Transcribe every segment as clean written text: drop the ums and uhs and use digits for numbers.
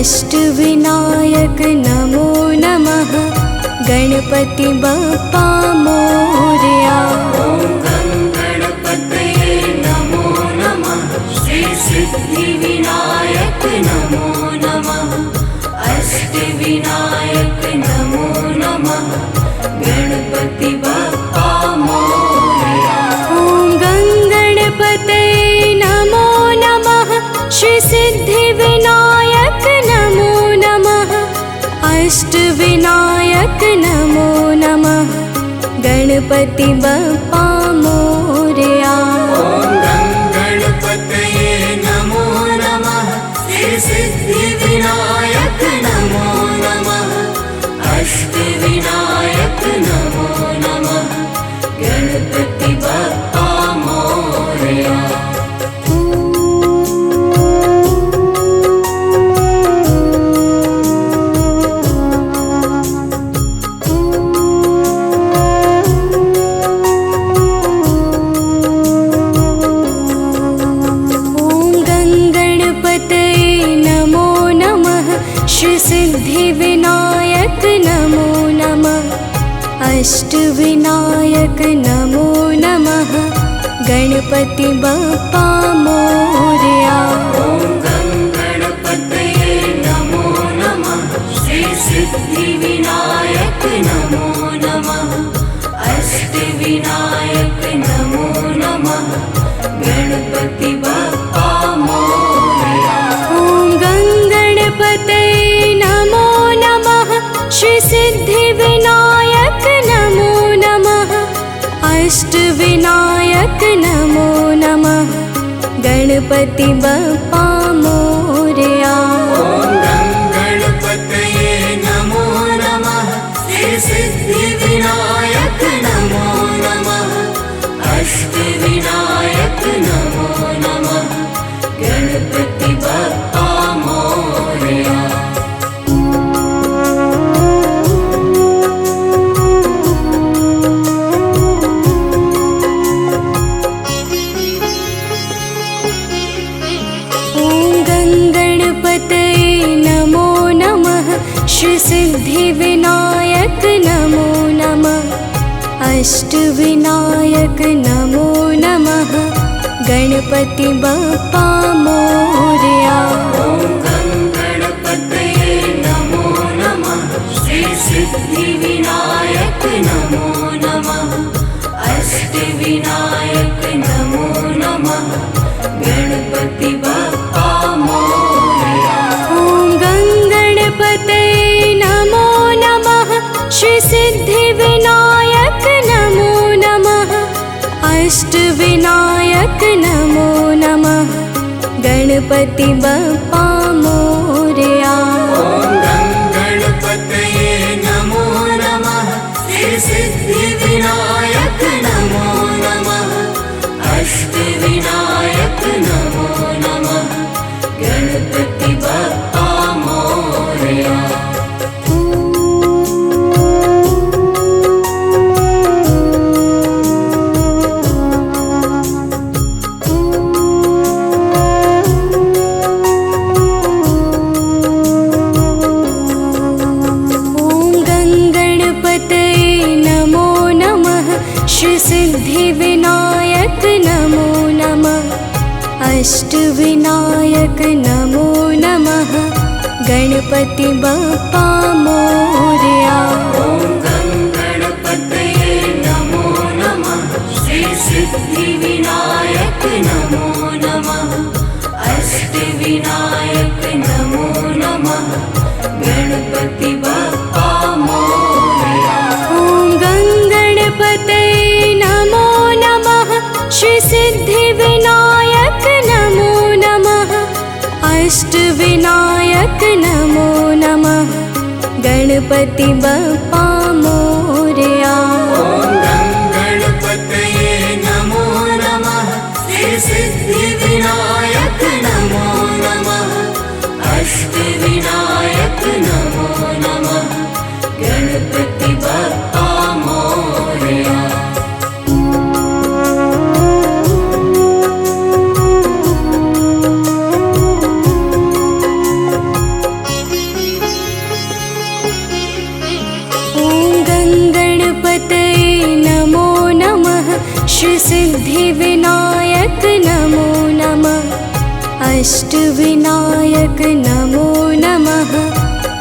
अष्टविनायक नमो नमः। गणपति बप्पा मोरया। ॐ गणपतये नमो नमः। श्री सिद्धिविनायक नमो नमः। अष्टविनायक नमो नमः। गणपति बप्पा मोरया। ॐ गणपतये नमो नमः। श्री सिद्धिविनायक नमो नमः। अष्टविनायक नमो नमः। गणपति बप्पा मोरया। ॐ गणपतये नमो नमः। श्री सिद्धिविनायक नमो नमः। अष्टविनायक नमो नमः। गणपति बप्पा मोरया। सिद्धिविनायक नमो नमः। अष्टविनायक नमो नमः। गणपति बप्पा मोरया। ॐ गणपतये नमो नमः। श्री सिद्धिविनायक नमो नमः। अष्टविनायक नमो नमः। गणपति बप्पा मोरया। ॐ गणपतये नमो नमः। श्री सिद्धिविनायक नमो नमः। अष्टविनायक नमो नमः। गणपति बप्पा मोरया। ॐ गणपतये नमो नमः। श्री सिद्धिविनायक नमो नमः। अष्टविनायक नमो नमः। गणपति बप्पा मोरया। श्री सिद्धिविनायक नमो नमः। अष्टविनायक नमो नमः। गणपति बप्पा मोरया। ॐ गणपतये नमो नमः। श्री सिद्धिविनायक नमो नमः। अष्टविनायक नमो नमः। गणपति बप्पा मोरया। ॐ गणपतये नमो नमः। श्री सिद्धिविनायक नमो नमः। अष्टविनायक नमो नमः। गणपति बप्पा मोरया। ॐ गणपतये नमो नमः। श्री सिद्धिविनायक नमो नमः। अष्टविनायक नमो नमः। गणपति बप्पा मोरया। श्री सिद्धिविनायक नमो नमः। अष्टविनायक नमो नमः। गणपति बप्पा मोरया। ॐ गणपतये नमो नमः। श्री सिद्धिविनायक नमो नमः। अष्टविनायक नमो नमः। गणपति बप्पा मोरया। ॐ गणपतये नमो नमः। श्री सिद्धिविनायक नमो नमः। अष्टविनायक नमो नमः। गणपति बप्पा मोरया। ॐ गणपतये नमो नमः। श्री सिद्धिविनायक नमो नमः। अष्टविनायक नमो नमः। गणपति बप्पा मोरया। अष्टविनायक नमो नमः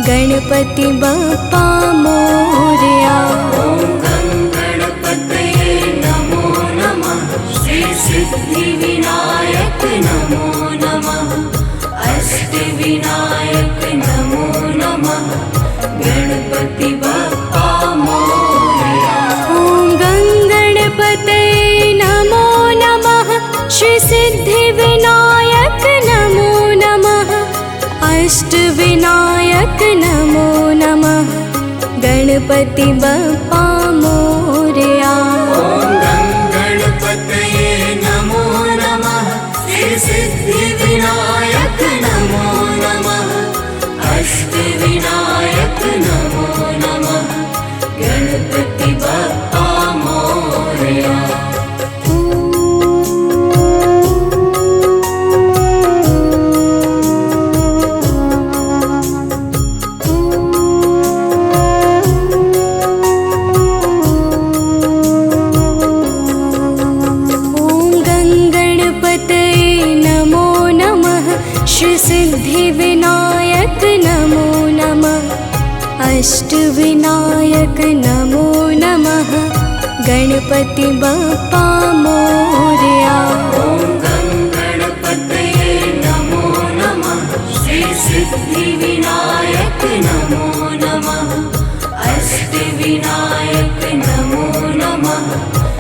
गणपति बप्पा मोरया। ॐ गणपतये नमो नमः श्री सिद्धिविनायक नमो नमः अष्टविनायक नमो नमः गणपति बप्पा मोरया। ॐ गणपतये नमो नमः श्री सिद्धिविनायक नमो नमः अष्टविनायक नमो नमः गणपति बप्पा मोरया। ॐ गणपतये नमो नमः श्री सिद्धिविनायक नमो नमः अष्टविनायक नमो नमः गणपति बप्पा मोरया। सिद्धिविनायक नमो नमः अष्टविनायक नमो नमः गणपति बप्पा मोरया। ॐ गणपतये नमो नमः श्री सिद्धिविनायक नमो नमः अष्टविनायक नमो नमः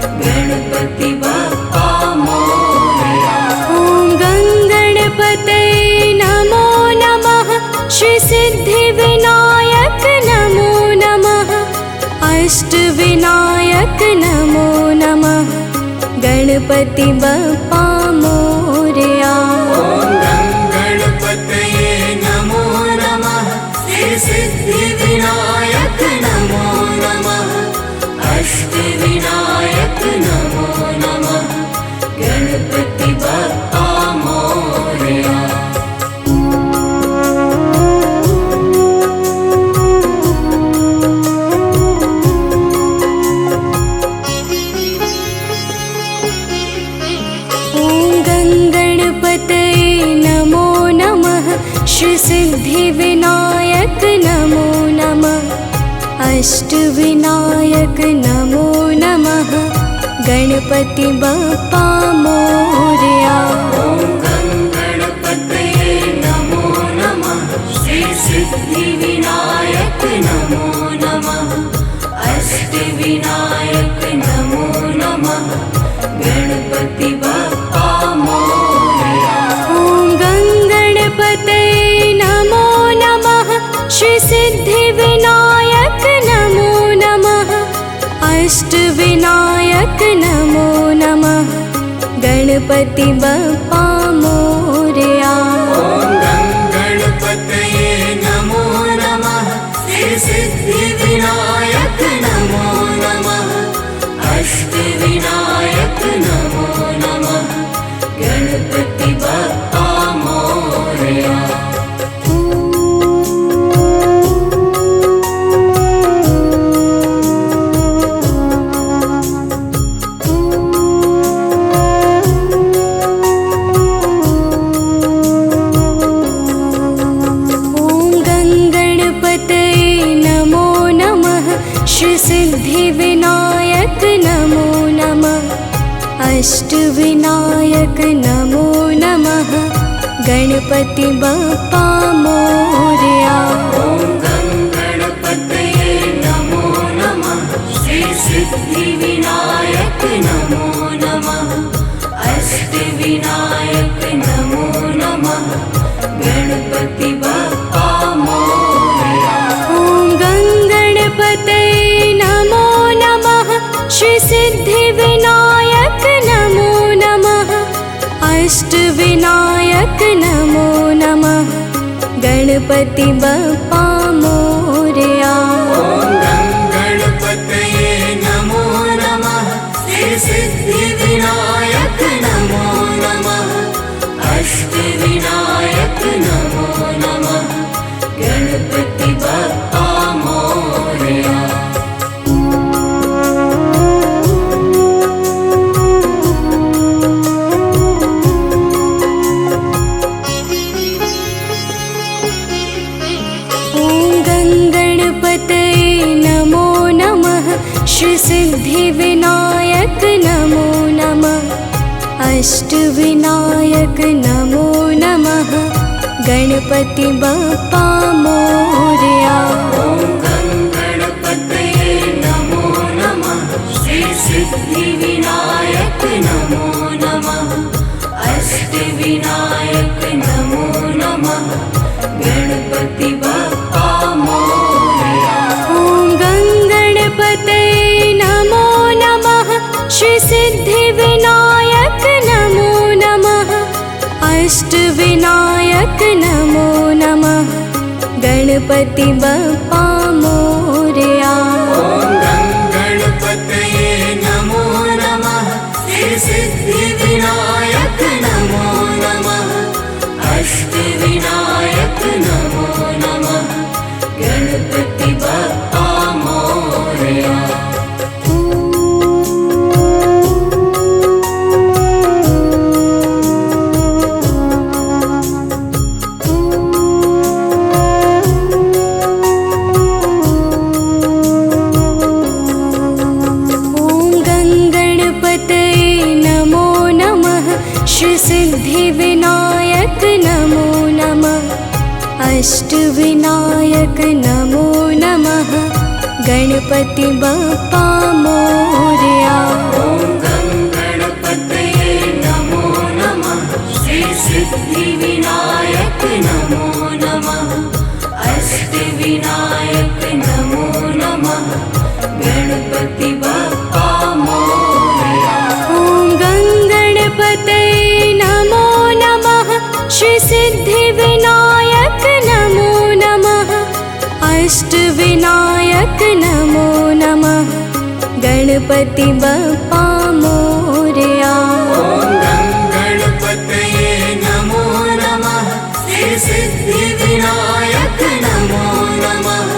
गणपति बप्पा मोरया। ॐ गणपतये नमो नमः श्री सिद्धिविनायक नमो नमः अष्टविनायक नमो नमः गणपति बप्पा मोरया। ॐ गणपतये नमो नमः श्री सिद्धिविनायक नमो नमः अष्टविनायक नमो नमः गणपति बप्पा मोरया। श्री सिद्धिविनायक नमो नमः अष्टविनायक नमो नमः गणपति बप्पा मोरया। ॐ गणपतये नमो नमः श्री सिद्धिविनायक नमो नमः अष्टविनायक नमो नमः गणपति बप्पा मोरया। ॐ गणपतये नमो नमः श्री सिद्धिविनायक नमो नमः अष्टविनायक नमो नमः गणपति बप्पा मोरया। ॐ गणपतये नमो नमः श्री सिद्धिविनायक नमो नमः अष्टविनायक नमो नमः गणपति बप्पा मोरया। सिद्धिविनायक नमो नमः अष्टविनायक नमो नमः गणपति बप्पा मोरया। ॐ गणपतये नमो नमः श्री सिद्धिविनायक नमो नमः अष्टविनायक नमो नमः गणपति बप्पा मोरया। ॐ गणपतये नमो नमः श्री सिद्धिविनायक नमो नमः अष्टविनायक नमो नमः गणपति बप्पा मोरया। ॐ गणपतये नमो नमः श्री सिद्धिविनायक नमो नमः अष्टविनायक नमो नमः गणपति बप्पा मोरया। अष्टविनायक नमो नमः गणपति बप्पा मोरया। ॐ गणपतये नमो नमः श्री सिद्धिविनायक नमो नमः अष्टविनायक नमो नमः गणपति बप्पा मोरया। ॐ गणपतये नमो नमः श्री सिद्धिविनायक नमो नमः अष्टविनायक नमो नमः गणपति बप्पा मोरया। ॐ गणपतये नमो नमः श्री सिद्धिविनायक नमो नमः अष्टविनायक नमो नमः गणपति बप्पा मोरया। सिद्धिविनायक नमो नमः अष्टविनायक नमो नमः गणपति बप्पा मोरया। ॐ गणपतये नमो नमः श्री सिद्धिविनायक नमो नमः अष्टविनायक नमो नमः गणपति बप्पा मोरया। ॐ गणपतये नमो नमः श्री सिद्धिविनायक नमो नमः अष्टविनायक नमो नमः गणपति बप्पा मोरया। ॐ गणपतये नमो नमः श्री सिद्धिविनायक नमो नमः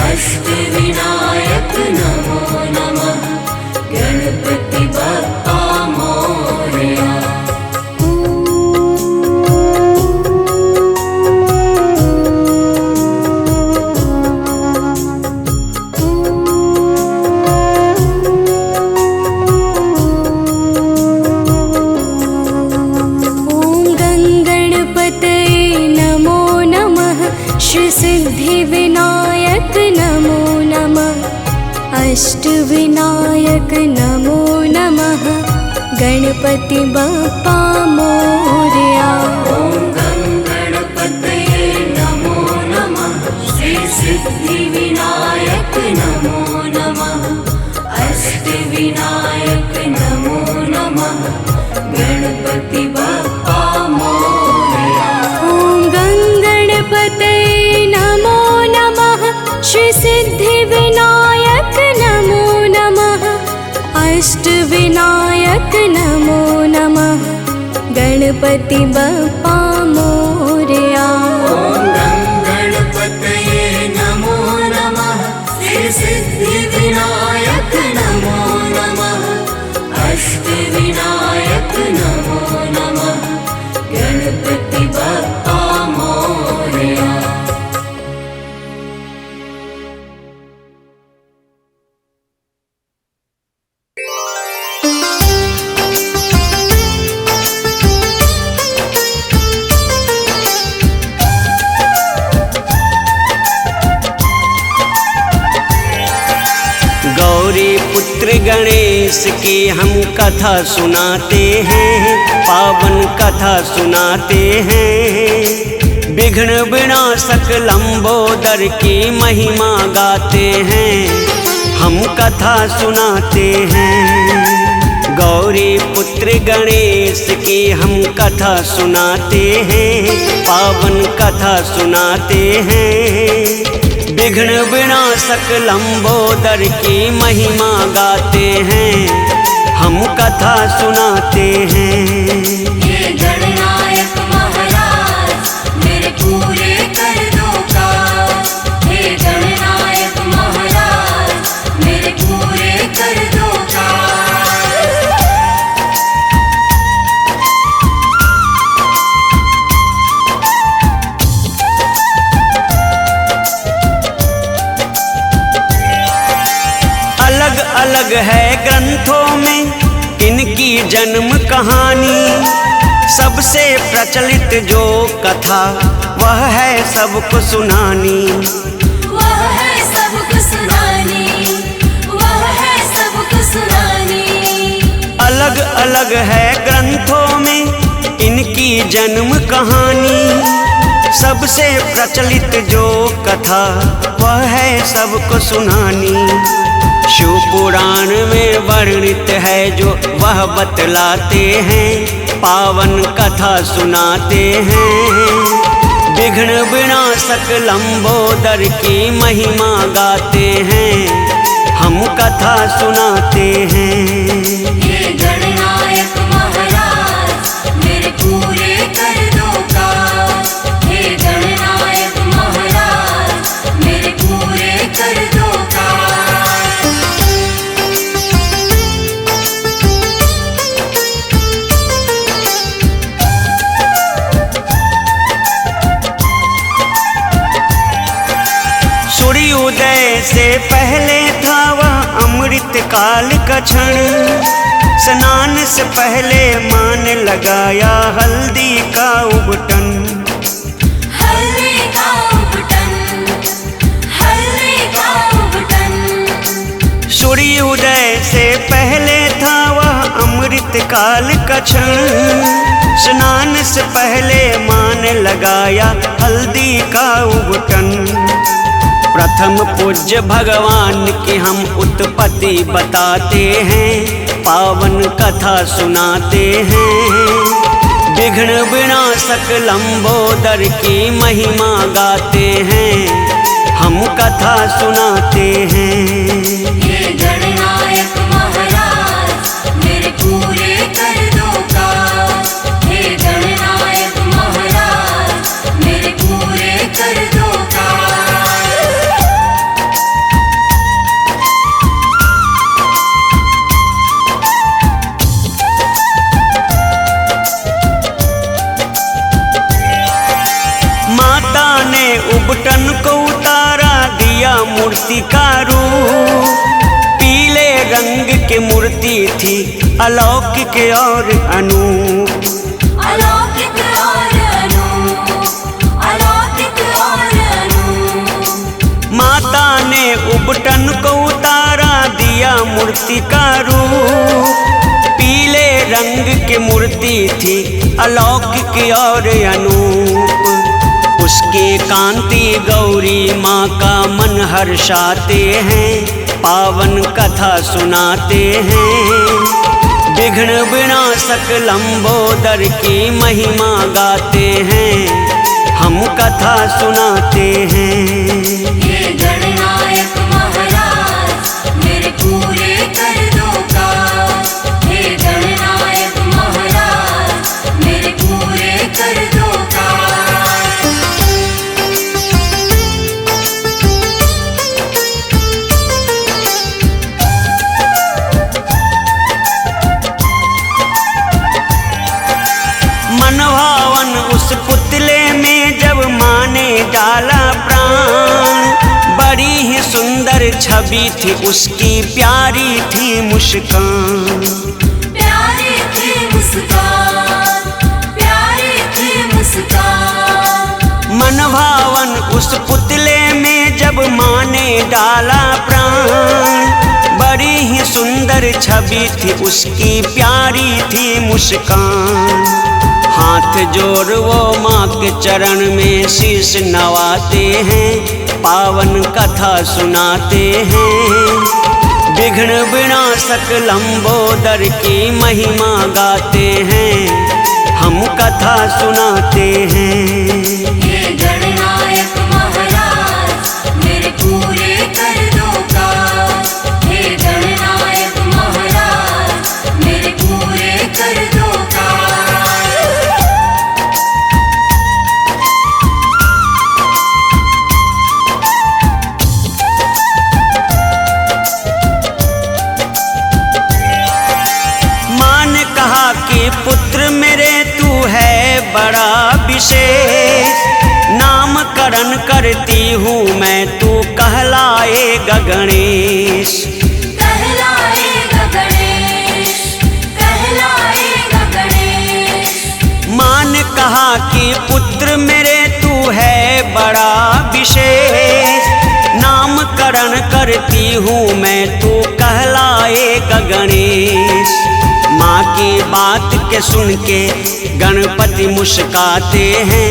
अष्टविनायक नमो नमः गणपति बप्पा मोरया। सिद्धिविनायक नमो नमः अष्टविनायक नमो नमः गणपति बप्पा मोरया। ॐ गणपतये नमो नमः श्री सिद्धिविनायक नमो नमः अष्टविनायक नमो नमः गणपति बप्पा मोरया। ॐ गणपतये नमो नमः श्री सिद्धिविनायक नमो नमः अष्टविनायक नमो नमः गणपति बप्पा मोरया। ॐ गणपतये नमो नमः श्री सिद्धिविनायक नमो नमः अष्टविनायक नमो नमः गणपति बप्पा मोरया। गौरी पुत्र गणेश की हम कथा सुनाते हैं, पावन कथा सुनाते हैं। विघ्न विनाशक लंबोदर की महिमा गाते हैं, हम कथा सुनाते हैं। गौरी पुत्र गणेश की हम कथा सुनाते हैं, पावन कथा सुनाते हैं। विघ्न विनाशक लंबोदर की महिमा गाते हैं, हम कथा सुनाते हैं। हे गणनायक महाराज मेरे पूरे कर दो काज। हे गणनायक महाराज मेरे पूरे कर दो काज। अलग अलग है ग्रंथों में इनकी जन्म कहानी सबसे प्रचलित जो कथा वह है सबको सुनानी। वह है सबको सुनानी, वह है सबको सुनानी। अलग अलग है ग्रंथों में इनकी जन्म कहानी सबसे प्रचलित जो कथा वह है सबको सुनानी। शिव पुराण में वर्णित है जो वह बतलाते हैं, पावन कथा सुनाते हैं। विघ्न विनाशक लंबोदर की महिमा गाते हैं, हम कथा सुनाते हैं। हे गणनायक महाराज मेरे पूरे कर दो काज। हे गणनायक महाराज मेरे पूरे कर दो काज। सूर्योदय से पहले था वह अमृत काल का क्षण। स्नान से पहले माँ ने लगाया हल्दी का उबटन। हल्दी का उबटन, हल्दी का उबटन। सूर्योदय से पहले था वह अमृत काल का क्षण। स्नान से पहले माँ ने लगाया हल्दी का उबटन। प्रथम पूज्य भगवान की हम उत्पत्ति बताते हैं, पावन कथा सुनाते हैं। विघ्न विनाशक लंबोदर की महिमा गाते हैं, हम कथा सुनाते हैं। हे गणनायक महाराज मेरे पूरे कर दो काज। हे गणनायक महाराज मेरे पूरे कर दो काज। माता ने उबटन को उतारा, दिया मूर्ति का रूप। पीले रंग की मूर्ति थी अलौकिक और अनूप। अलौकिक और अनूप, अलौकिक और अनूप। माता ने उबटन को उतारा, दिया मूर्ति का रूप। पीले रंग की मूर्ति थी अलौकिक और अनूप। उसकी कांति गौरी माँ का मन हर्षाते हैं, पावन कथा सुनाते हैं। विघ्न विनाशक लंबोदर की महिमा गाते हैं, हम कथा सुनाते हैं। हे गणनायक महाराज मेरे पूरे कर दो काज। हे गणनायक महाराज मेरे पूरे कर दो काज। मनभावन उस पुतले में जब माँ ने डाला प्राण। बड़ी ही सुंदर छवि थी उसकी, प्यारी थी मुस्कान। प्यारी थी मुस्कान, प्यारी थी मुस्कान। मनभावन उस पुतले में जब माँ ने डाला प्राण। बड़ी ही सुंदर छवि थी उसकी, प्यारी थी मुस्कान। हाथ जोड़ वो माँ के चरण में शीश नवाते हैं, पावन कथा सुनाते हैं। विघ्न विनाशक लंबोदर की महिमा गाते हैं, हम कथा सुनाते हैं। हे गणनायक महाराज मेरे पूरे कर दो काज। हे गणनायक महाराज मेरे पूरे कर दो काज। कि पुत्र मेरे तू है बड़ा विशेष। नामकरण करती हूँ मैं, तू कहलाएगा गणेश। कहलाएगा गणेश, कहलाएगा हूँ मैं, तू कहलाएगा गणेश। माँ की बात के सुन के गणपति मुस्काते हैं,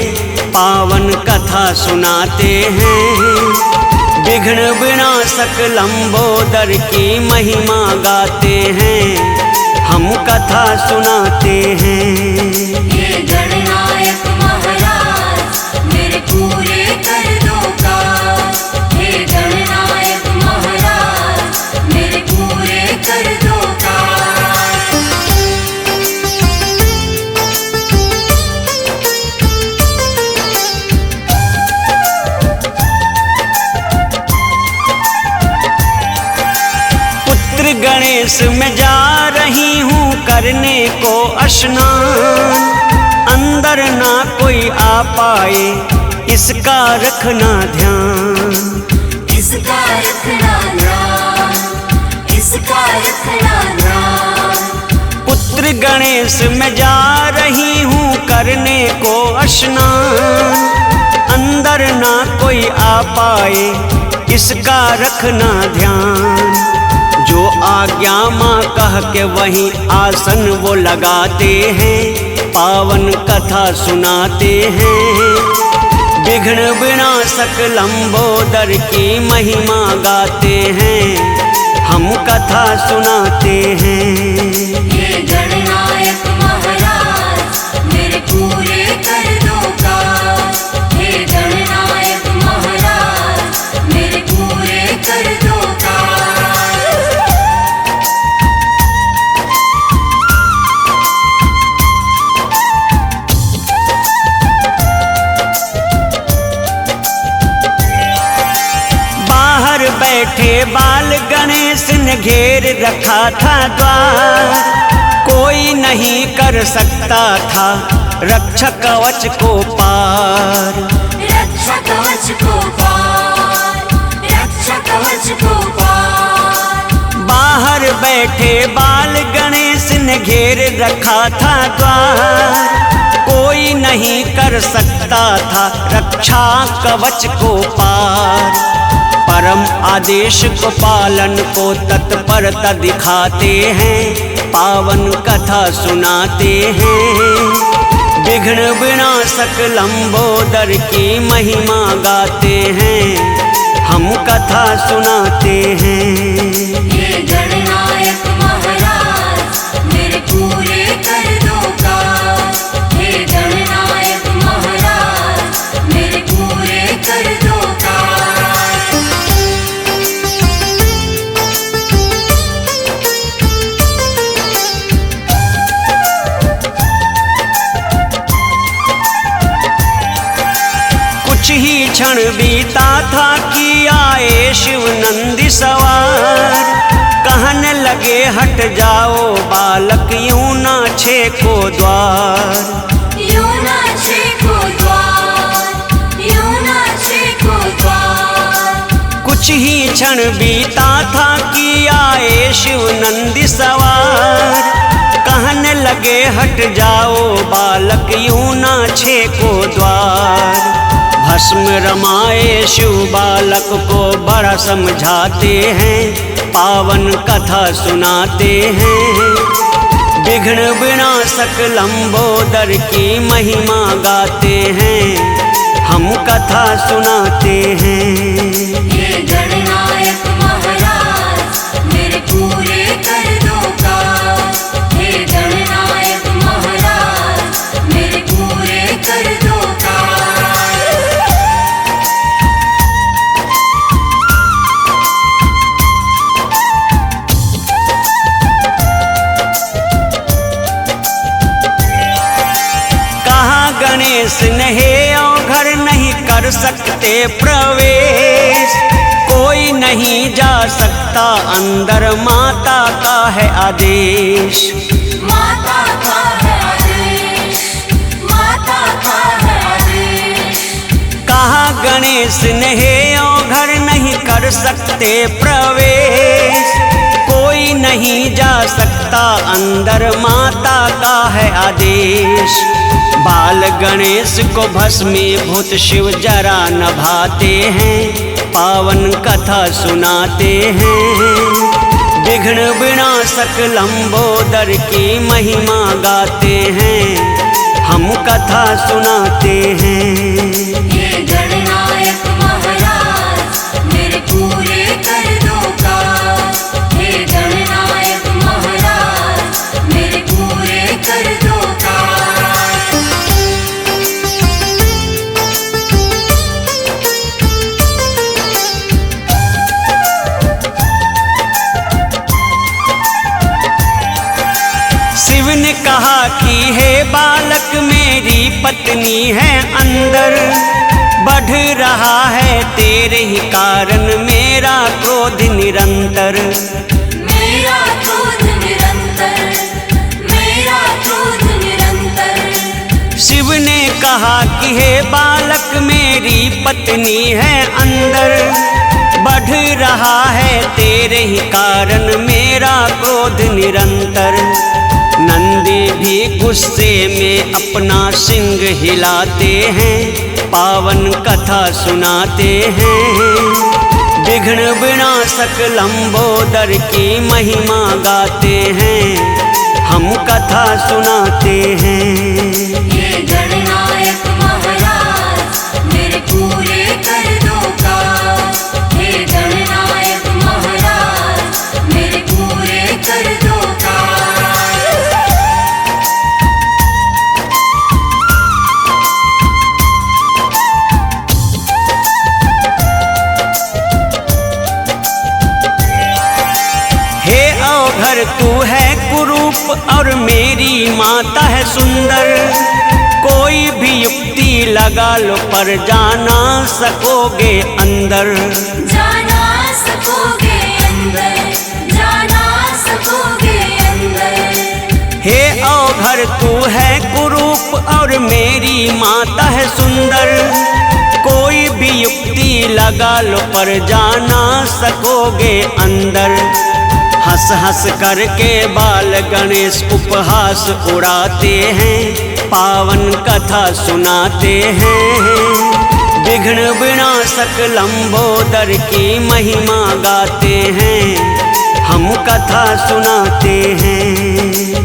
पावन कथा सुनाते हैं। विघ्न विनाशक लंबोदर की महिमा गाते हैं, हम कथा सुनाते हैं। हे गणनायक महाराज मेरे पूरे कर दो काज। हे गणनायक महाराज मेरे पूरे कर दो काज। पुत्र गणेश में जा रही हूँ करने को स्नान, अंदर ना कोई आ पाए इसका रखना ध्यान। इसका रखना ध्यान, इसका रखना ध्यान। पुत्र गणेश में जा रही हूँ करने को स्नान, अंदर ना कोई आ पाए इसका रखना ध्यान। जो आज्ञा माँ कह के वहीं आसन वो लगाते हैं, पावन कथा सुनाते हैं। विघ्न विनाशक लंबोदर की महिमा गाते हैं, हम कथा सुनाते हैं। हे गणनायक महाराज मेरे पूरे कर दो काज। हे गणनायक महाराज मेरे पूरे कर दो काज। बैठे बाल गणेश ने घेर रखा था द्वार, कोई नहीं कर सकता था रक्षा कवच को पार। रक्षा कवच को पार, रक्षा कवच को पार। बाहर बैठे बाल गणेश ने घेर रखा था द्वार, कोई नहीं कर सकता था रक्षा कवच को पार। परम आदेश को पालन को तत्परता दिखाते हैं, पावन कथा सुनाते हैं। विघ्न विनाशक लंबोदर की महिमा गाते हैं, हम कथा सुनाते हैं। हे गणनायक महाराज मेरे पूरे कर दो काज। हे गणनायक महाराज मेरे पूरे कर दो काज। कुछ ही क्षण बीता था कि आए शिव नंदी सवार, कहने लगे हट जाओ बालक यूं ना छेको द्वार। यूं ना छेको द्वार, यूं ना छेको द्वार। कुछ ही क्षण बीता था कि आए शिव नंदी सवार, कहने लगे हट जाओ बालक यूं ना छेको द्वार। भस्म रमाए शिव बालक को बड़ा समझाते हैं, पावन कथा सुनाते हैं। विघ्न विनाशक लंबोदर की महिमा गाते हैं, हम कथा सुनाते हैं। हे गणनायक महाराज मेरे पूरे कर दो काज। हे गणनायक महाराज मेरे पूरे कर दो काज। गणेश नहीं और घर नहीं कर सकते प्रवेश, कोई नहीं जा सकता अंदर, माता का है आदेश। माता का है आदेश, माता का है आदेश। कहा गणेश नहीं और घर नहीं कर सकते प्रवेश, कोई नहीं जा सकता अंदर, माता का है आदेश। बाल गणेश को भस्मीभूत शिव जरा नभाते हैं, पावन कथा सुनाते हैं। विघ्न विनाशक लंबोदर की महिमा गाते हैं, हम कथा सुनाते हैं। हे गणनायक महाराज मेरे पूरे कर दो काज। हे गणनायक महाराज मेरे पूरे कर दो काज। शिव ने कहा कि हे बालक मेरी पत्नी है अंदर, बढ़ रहा है तेरे ही कारण मेरा क्रोध निरंतर। मेरा क्रोध निरंतर, मेरा क्रोध निरंतर। शिव ने कहा कि हे बालक मेरी पत्नी है अंदर, बढ़ रहा है तेरे ही कारण मेरा क्रोध निरंतर। नंदी भी गुस्से में अपना सिंग हिलाते हैं, पावन कथा सुनाते हैं। विघ्न विनाशक लंबोदर की महिमा गाते हैं, हम कथा सुनाते हैं। हे गणनायक महाराज मेरे पूरे कर दो काज। हे गणनायक महाराज मेरे पूरे कर दो काज। हे अवघर तू है कुरूप और मेरी माता है सुंदर, कोई भी युक्ति लगा लो पर जाना सकोगे अंदर। जाना सकोगे अंदर, जाना सकोगे अंदर। हे अवघर तू है कुरूप और मेरी माता है सुंदर, कोई भी युक्ति लगा लो पर जाना सकोगे अंदर। हंस हंस करके बाल गणेश उपहास उड़ाते हैं, पावन कथा सुनाते हैं। विघ्न विनाशक लंबोदर की महिमा गाते हैं, हम कथा सुनाते हैं।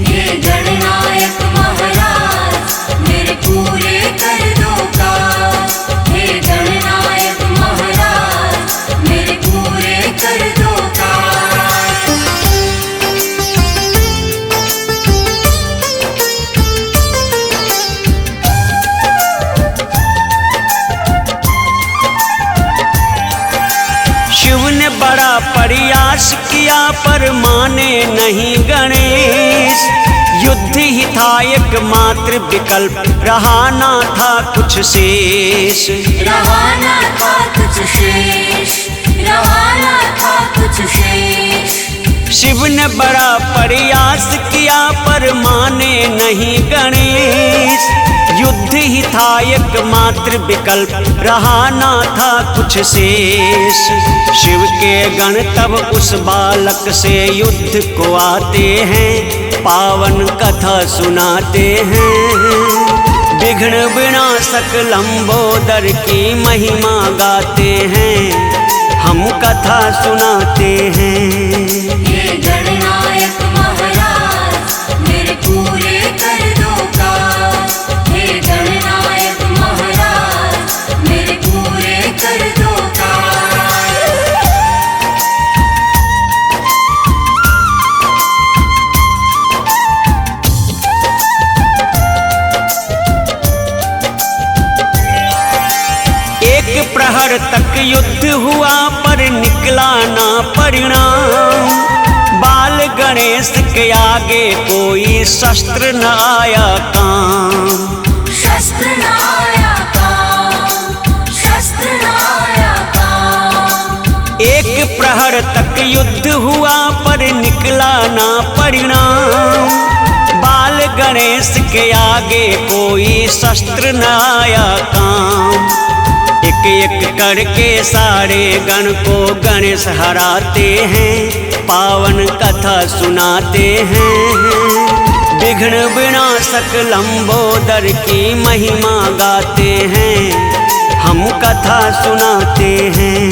हे गणनायक महाराज मेरे पूरे कर दो काज। हे गणनायक महाराज मेरे पूरे कर दो काज। शिव ने बड़ा प्रयास किया पर माने नहीं गणेश, युद्ध ही था एकमात्र विकल्प, रहा ना था कुछ शेष। रवाना था कुछ शेष, रवाना था कुछ शेष। शिव ने बड़ा प्रयास किया पर माने नहीं गणेश, युद्ध ही था एकमात्र विकल्प, रहा ना था कुछ शेष। शिव के गण तब उस बालक से युद्ध को आते हैं, पावन कथा सुनाते हैं। विघ्न विनाशक लंबोदर की महिमा गाते हैं, हम कथा सुनाते हैं। हे गणनायक महाराज मेरे पूरे कर दो काज। हे गणनायक महाराज मेरे पूरे कर दो काज। एक प्रहर तक युद्ध हुआ पर निकला ना परिणाम, बाल गणेश के आगे कोई शस्त्र न आया काम। शस्त्र न आया काम, शस्त्र न आया काम। एक प्रहर तक युद्ध हुआ पर निकला ना परिणाम, बाल गणेश के आगे कोई शस्त्र न आया काम। एक एक करके सारे गण को गणेश हराते हैं, पावन कथा सुनाते हैं। विघ्न विनाशक लंबोदर की महिमा गाते हैं, हम कथा सुनाते हैं।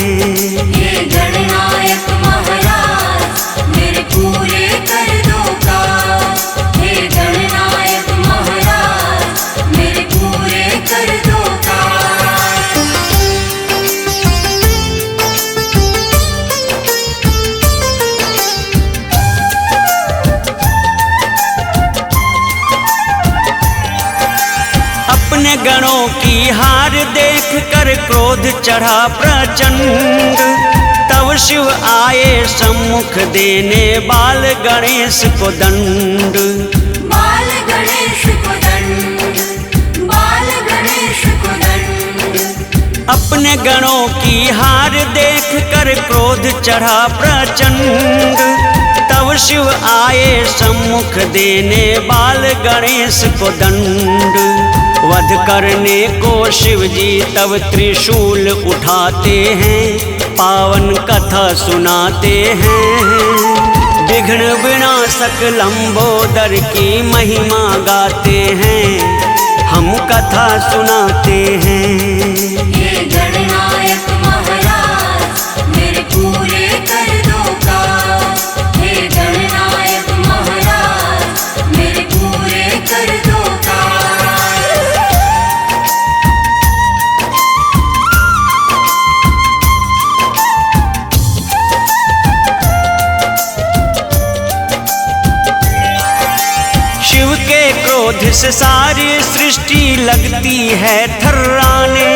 हे गणनायक महाराज मेरे पूरे कर दो काज। हे गणनायक महाराज मेरे पूरे कर दो काज। अपने गणों की हार देख कर क्रोध चढ़ा प्रचंड, तब शिव आए सम्मुख देने बाल गणेश को दंड। बाल गणेश को दंड, बाल गणेश को दंड। अपने गणों की हार देख कर क्रोध चढ़ा प्रचंड, तब शिव आए सम्मुख देने बाल गणेश को दंड। वध करने को शिव जी तब त्रिशूल उठाते हैं, पावन कथा सुनाते हैं। विघ्न विनाशक लंबोदर की महिमा गाते हैं, हम कथा सुनाते हैं। हे गणनायक महाराज मेरे पूरे कर दो काज। हे गणनायक महाराज मेरे पूरे कर दो काज। शिव के क्रोध से सारी सृष्टि लगती है थर्राने।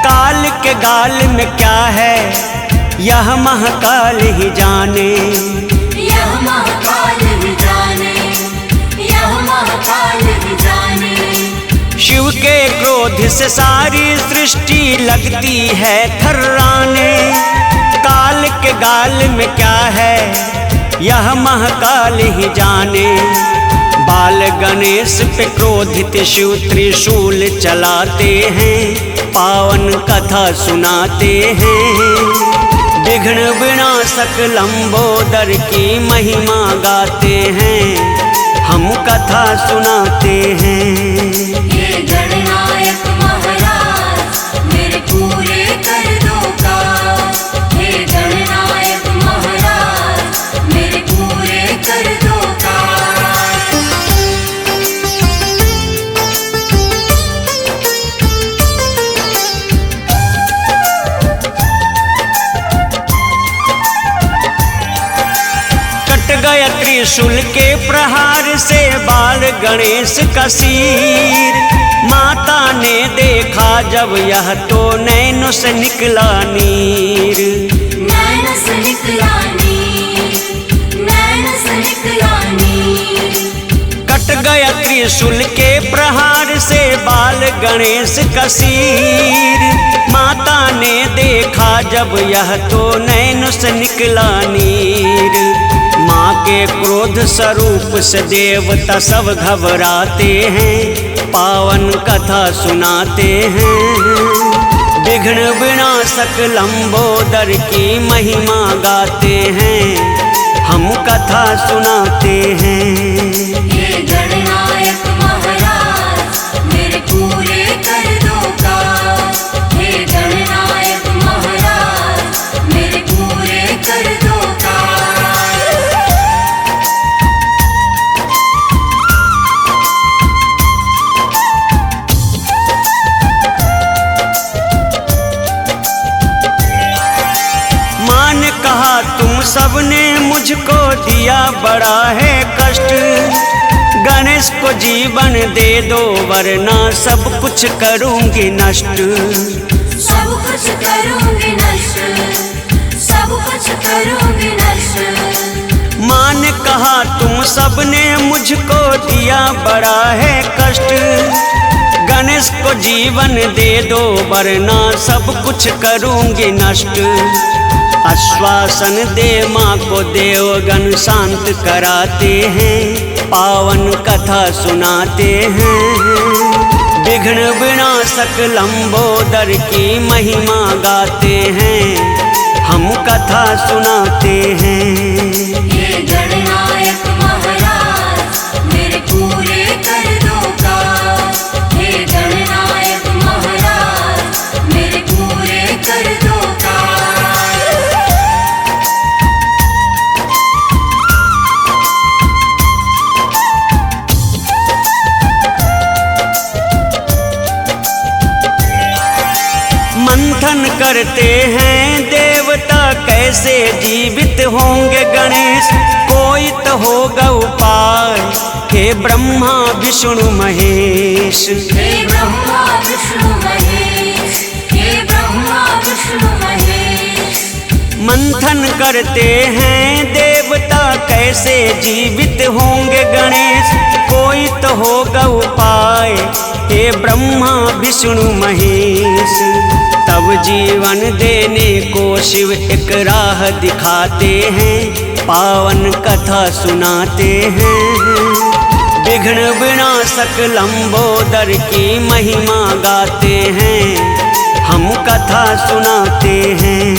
काल के गाल में क्या है यह महाकाल ही जाने। यह महाकाल ही जाने, यह महाकाल ही जाने। शिव के क्रोध से सारी सृष्टि लगती है थर्राने। काल के गाल में क्या है यह महाकाल ही जाने। बाल गणेश पे क्रोधित शिव त्रिशूल चलाते हैं, पावन कथा सुनाते हैं। विघ्न विनाशक लंबोदर की महिमा गाते हैं, हम कथा सुनाते हैं। हे गणनायक महाराज मेरे पूरे कर दो काज। हे गणनायक महाराज मेरे पूरे कर दो काज। कट गया त्रिशूल के प्रहार से बाल गणेश का सिर। माता ने देखा जब यह तो नैनों से निकला नीर। नैन से निकला नीर, नैन से निकला नीर। कट गया त्रिशूल के प्रहार से बाल गणेश का सिर। माता ने देखा जब यह तो नैनों से निकला नीर। माँ के क्रोध स्वरूप से देवता सब घबराते हैं, पावन कथा सुनाते हैं। विघ्न विनाशक लंबोदर की महिमा गाते हैं, हम कथा सुनाते हैं। हे गणनायक महाराज मेरे पूरे कर दो काज। हे गणनायक महाराज मेरे पूरे कर दो काज। माँ ने कहा तुम सबने मुझको दिया बड़ा है कष्ट। गणेश को जीवन दे दो वरना सब कुछ करूँगी नष्ट। सब कुछ करूँगी नष्ट, सब कुछ करूँगी नष्ट। माँ ने कहा तुम सबने मुझको दिया बड़ा है कष्ट। गणेश को जीवन दे दो वरना सब कुछ करूँगी नष्ट। आश्वासन दे माँ को देवगण शांत कराते हैं, पावन कथा सुनाते हैं। विघ्न विनाशक लंबोदर की महिमा गाते हैं, हम कथा सुनाते हैं। हे गणनायक महाराज मेरे पूरे कर दो काज। हे गणनायक महाराज करते हैं देवता, कैसे जीवित होंगे गणेश? कोई तो होगा उपाय, हे ब्रह्मा विष्णु महेश। हे ब्रह्मा विष्णु महेश, हे ब्रह्मा विष्णु महेश। मंथन करते हैं देवता, कैसे जीवित होंगे गणेश? कोई तो होगा उपाय, हे ब्रह्मा विष्णु महेश। तब जीवन देने को शिव एक राह दिखाते हैं, पावन कथा सुनाते हैं। विघ्न विनाशक लंबोदर की महिमा गाते हैं, हम कथा सुनाते हैं।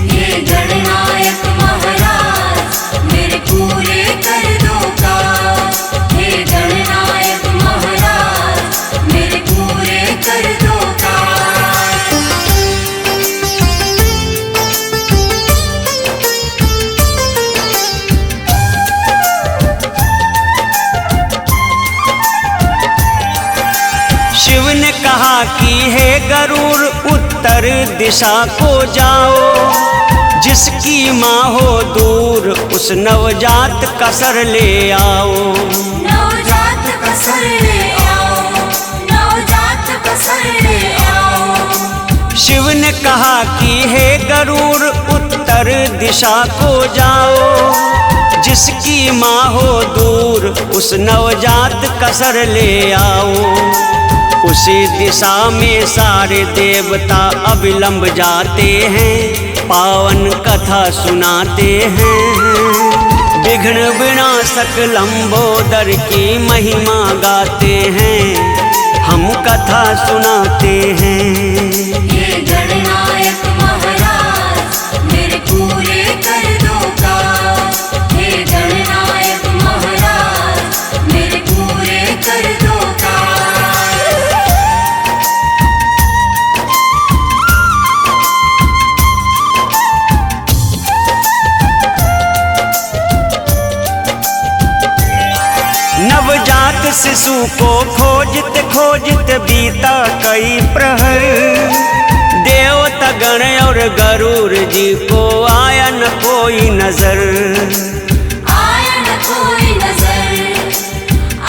हे गणनायक महाराज मेरे पूरे कर दो काज। हे गणनायक महाराज मेरे पूरे कर दो काज। शिव ने कहा कि हे गरुड़ उत्तर दिशा को जाओ, जिसकी माँ हो दूर उस नवजात का सर ले आओ। नवजात का सर ले आओ, नवजात का सर ले आओ। शिव ने कहा कि हे गरुड़ उत्तर दिशा को जाओ, जिसकी माँ हो दूर उस नवजात का सर ले आओ। उसी दिशा में सारे देवता अविलंब जाते हैं, पावन कथा सुनाते हैं। विघ्न विनाशक लंबोदर की महिमा गाते हैं, हम कथा सुनाते हैं। हे गणनायक महाराज मेरे पूरे कर दो काज। हे गणनायक महाराज मेरे पूरे कर दो काज। नवजात शिशु को खोजत खोजत बीता कई प्रहर, देवता गण और गरुड़ जी को आया न कोई नजर। आया न कोई नजर,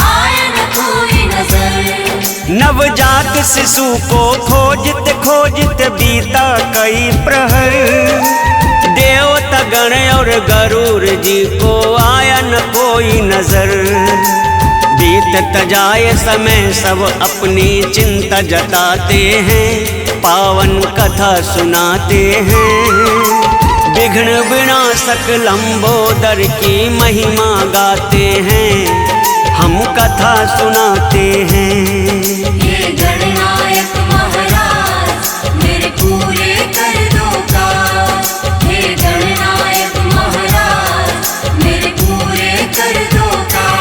आया न कोई नजर। नवजात शिशु को खोजत खोजत बीता कई प्रहर, देवता गण और गरुड़ जी को आया न कोई नजर। बीतत जाए समय सब अपनी चिंता जताते हैं, पावन कथा सुनाते हैं। विघ्न विनाशक लंबोदर की महिमा गाते हैं, हम कथा सुनाते हैं। हे गणनायक महाराज मेरे पूरे कर दो काज। हे गणनायक महाराज मेरे पूरे कर दो काज।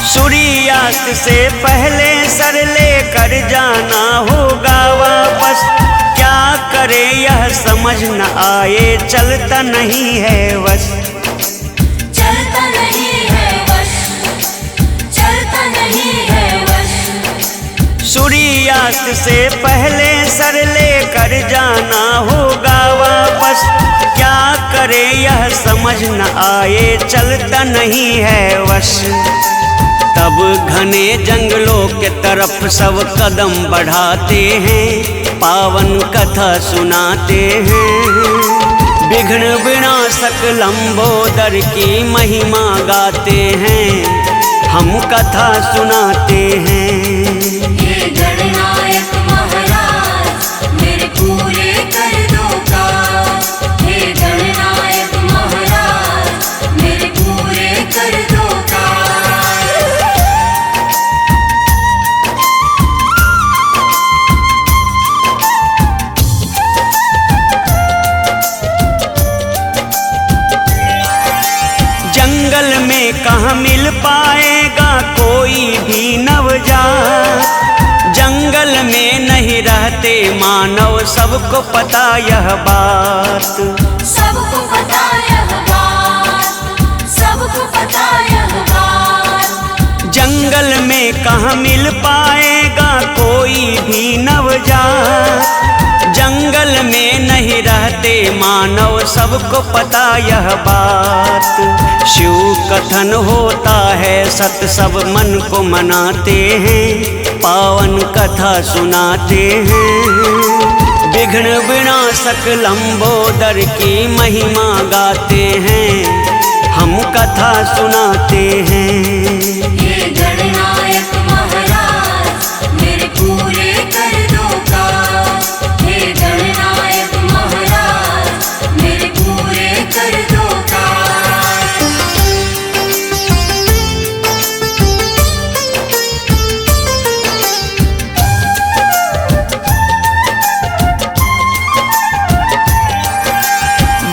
सूर्यास्त से पहले सर लेकर जाना होगा वापस, क्या करे यह समझ न आए, चलता नहीं है बस। चलता नहीं है वश, चलता नहीं है वश। सूर्यास्त से पहले सर लेकर जाना होगा वापस, क्या करे यह समझ न आए, चलता नहीं है वश। तब घने जंगलों के तरफ सब कदम बढ़ाते हैं, पावन कथा सुनाते हैं। विघ्न विनाशक लंबोदर की महिमा गाते हैं, हम कथा सुनाते हैं। हे गणनायक महाराज मेरे पूरे कर दो काज। हे गणनायक महाराज मेरे पूरे कर दो काज। जंगल में कहाँ मिल पाएगा कोई भी नवजात, रहते मानव सबको पता यह बात। सबको पता यह बात, सबको पता यह बात। जंगल में कहाँ मिल पाएगा कोई भी नवजात, जंगल में नहीं रहते मानव सबको पता यह बात। शिव कथन होता है सत सब मन को मनाते हैं, पावन कथा सुनाते हैं। विघ्न विनाशक लंबोदर की महिमा गाते हैं, हम कथा सुनाते हैं। हे गणनायक महाराज मेरे पूरे कर दो काज। हे गणनायक महाराज मेरे पूरे कर दो काज।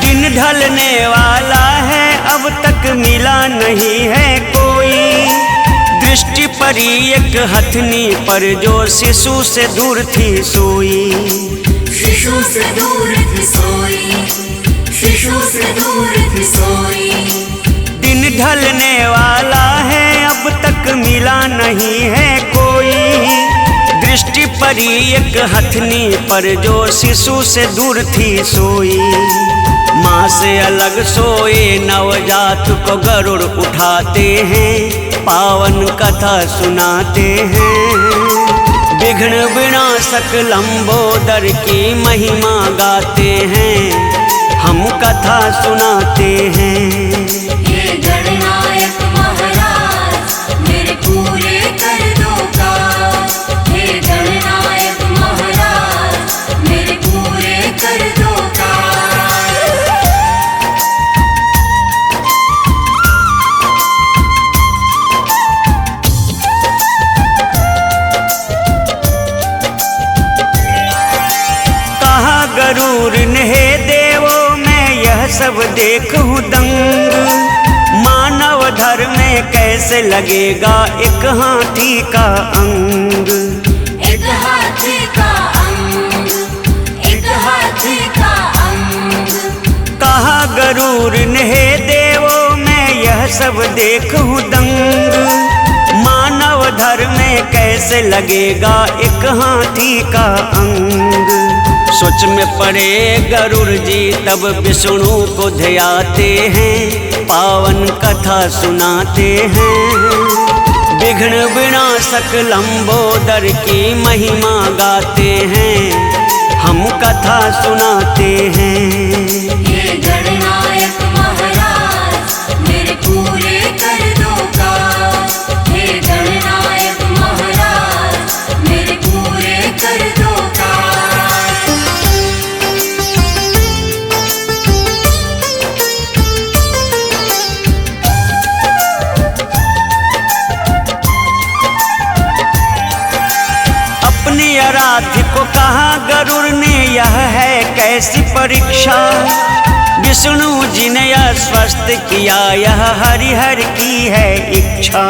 दिन ढलने वाला है अब तक मिला नहीं है कोई, दृष्टि पड़ी एक हथनी पर जो शिशु से दूर थी सोई। शिशु से दूर थी सोई, शिशु से दूर थी सोई। दिन ढलने वाला है अब तक मिला नहीं है कोई, दृष्टि पड़ी एक हथनी पर जो शिशु से दूर थी सोई। माँ से अलग सोए नवजात को गरुड़ उठाते हैं, पावन कथा सुनाते हैं। विघ्न विनाशक लंबोदर की महिमा गाते हैं, हम कथा सुनाते हैं। हे गणनायक महाराज मेरे पूरे कर दो काज। हे गणनायक महाराज मेरे पूरे कर दो काज। कहा गरुड़ ने हे देवो मैं यह सब देखूं दंग, मानव धर्म में कैसे लगेगा एक हाथी का अंग। एक हाथी का अंग, एक हाथी का अंग। कहा गरुड़ ने हे देवो मैं यह सब देखूं दंग, मानव धर्म में कैसे लगेगा एक हाथी का अंग। सोच में पड़े गरुड़ जी तब विष्णु को ध्याते हैं, पावन कथा सुनाते हैं। विघ्न विनाशक लंबोदर की महिमा गाते हैं, हम कथा सुनाते हैं। हे गणनायक महाराज मेरे पूरे कर दो काज। हे गणनायक महाराज मेरे पूरे कर दो काज। अपनी आराध्य को कहा गरुड़ ने यह है कैसी परीक्षा, विष्णु जी ने यह स्वस्थ किया यह हरिहर की है इच्छा।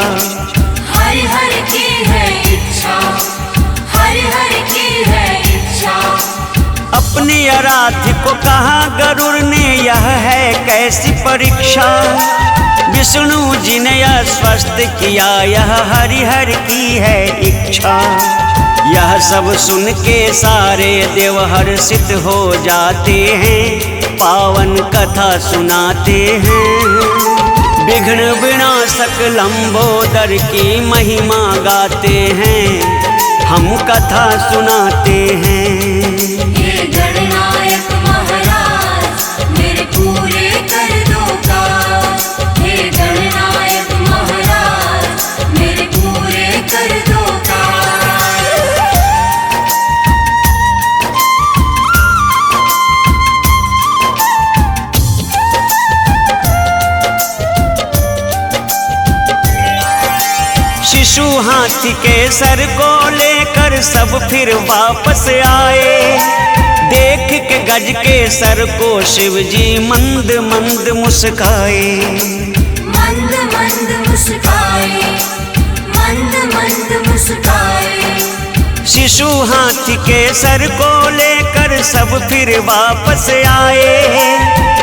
हरिहर की है इच्छा, हरिहर की है इच्छा। अपनी आराध्य को कहा गरुड़ ने यह है कैसी परीक्षा, विष्णु जी ने यह स्वस्थ किया यह हरिहर की है इच्छा। यह सब सुन के सारे देव हर्षित हो जाते हैं, पावन कथा सुनाते हैं। विघ्न विनाशक लंबोदर की महिमा गाते हैं, हम कथा सुनाते हैं। हे गणनायक महाराज मेरे पूरे कर दो काज। हे गणनायक महाराज मेरे पूरे कर दो काज। शिशु हाथी के सर को लेकर सब फिर वापस आए, देख के गज के सर को शिव जी मंद मंद मुस्काए। मंद मंद मुस्काए, मंद मंद मुस्काए। शिशु हाथी के सर को लेकर सब फिर वापस आए।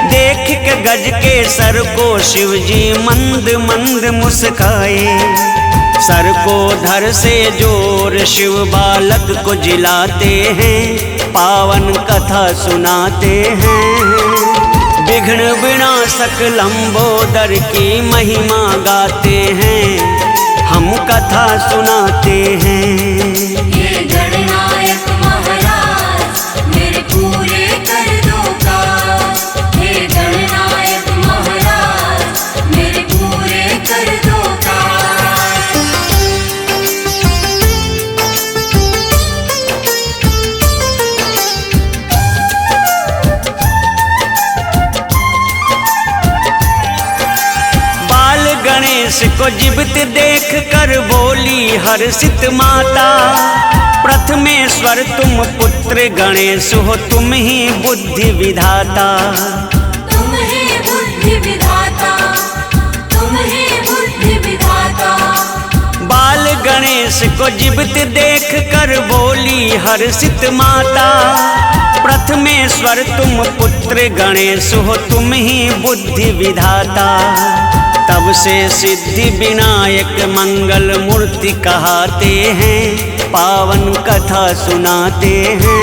देख के गज के सर को शिव जी मंद मंद मुस्काए। सर को धर से जोर शिव बालक को जिलाते हैं, पावन कथा सुनाते हैं। विघ्न विनाशक लंबोदर की महिमा गाते हैं, हम कथा सुनाते हैं। हे गणनायक महाराज मेरे पूरे कर दो काज। हे गणनायक महाराज मेरे पूरे कर दो काज। बाल गणेश को जीवित देख कर बोली हर्षित माता, प्रथमेश्वर तुम पुत्र गणेश हो, तुम ही बुद्धि विधाता। तुम ही बुद्धि विधाता, तुम ही बुद्धि विधाता। बाल गणेश को जीवित देख कर बोली हर्षित माता, प्रथमेश्वर तुम पुत्र गणेश हो, तुम ही बुद्धि विधाता। तब से सिद्धि विनायक मंगल मूर्ति कहाते हैं, पावन कथा सुनाते हैं।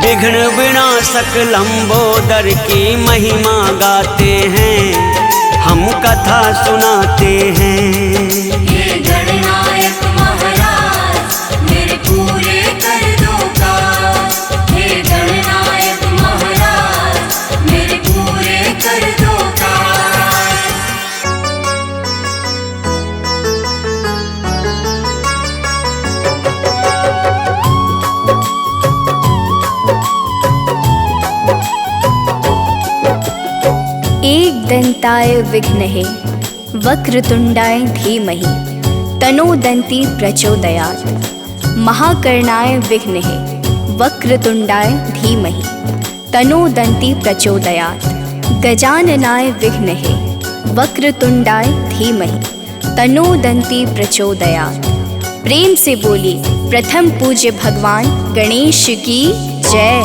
विघ्न विनाशक लंबोदर की महिमा गाते हैं, हम कथा सुनाते हैं। हे गणनायक महाराज मेरे पूरे कर दो काज। हे गणनायक महाराज मेरे पूरे कर दो काज। एकदन्ताय विघ्नहे वक्रतुण्डाय धीमहि तनो दन्ति प्रचोदयात्। महाकर्णाय विघ्नहे वक्रतुण्डाय धीमहि तनो दन्ति प्रचोदयात्। गजाननाय विघ्नहे वक्रतुण्डाय धीमहि तनो दन्ति प्रचोदयात्। प्रेम से बोली प्रथम पूज्य भगवान गणेश की जय।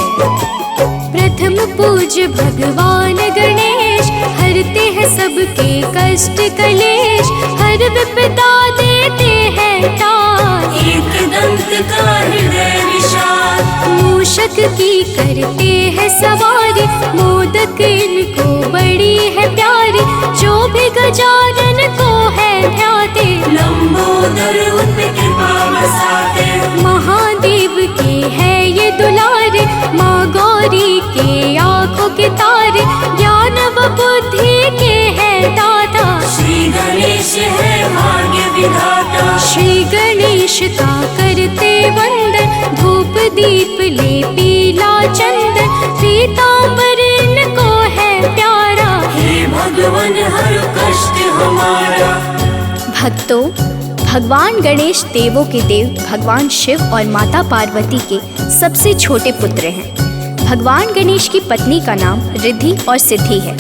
प्रथम पूज्य भगवान गणेश हरते हैं सबके कष्ट कलेश, हर विपदा देते हैं टाल। एक दंत का हृदय विशाल, मूषक की करते हैं सवारी, मोदक इनको बड़ी है प्यारी, जो भी गजानन को है ध्याते। लंबोदर उन पे कृपा बरसाते। महादेव के है ये दुलारे, माँ गौरी के आंखों के तारे, ज्ञान व बुद्धि के है दाता। श्री गणेश है भाग्य विधाता। श्री गणेश का करते वंदन, धूप दीप ले पीला चंदन, पीतांबर इनको है प्यारा। हे भगवान हर कष्ट हमारा। भक्तों, भगवान गणेश देवों के देव भगवान शिव और माता पार्वती के सबसे छोटे पुत्र हैं। भगवान गणेश की पत्नी का नाम रिद्धि और सिद्धि है।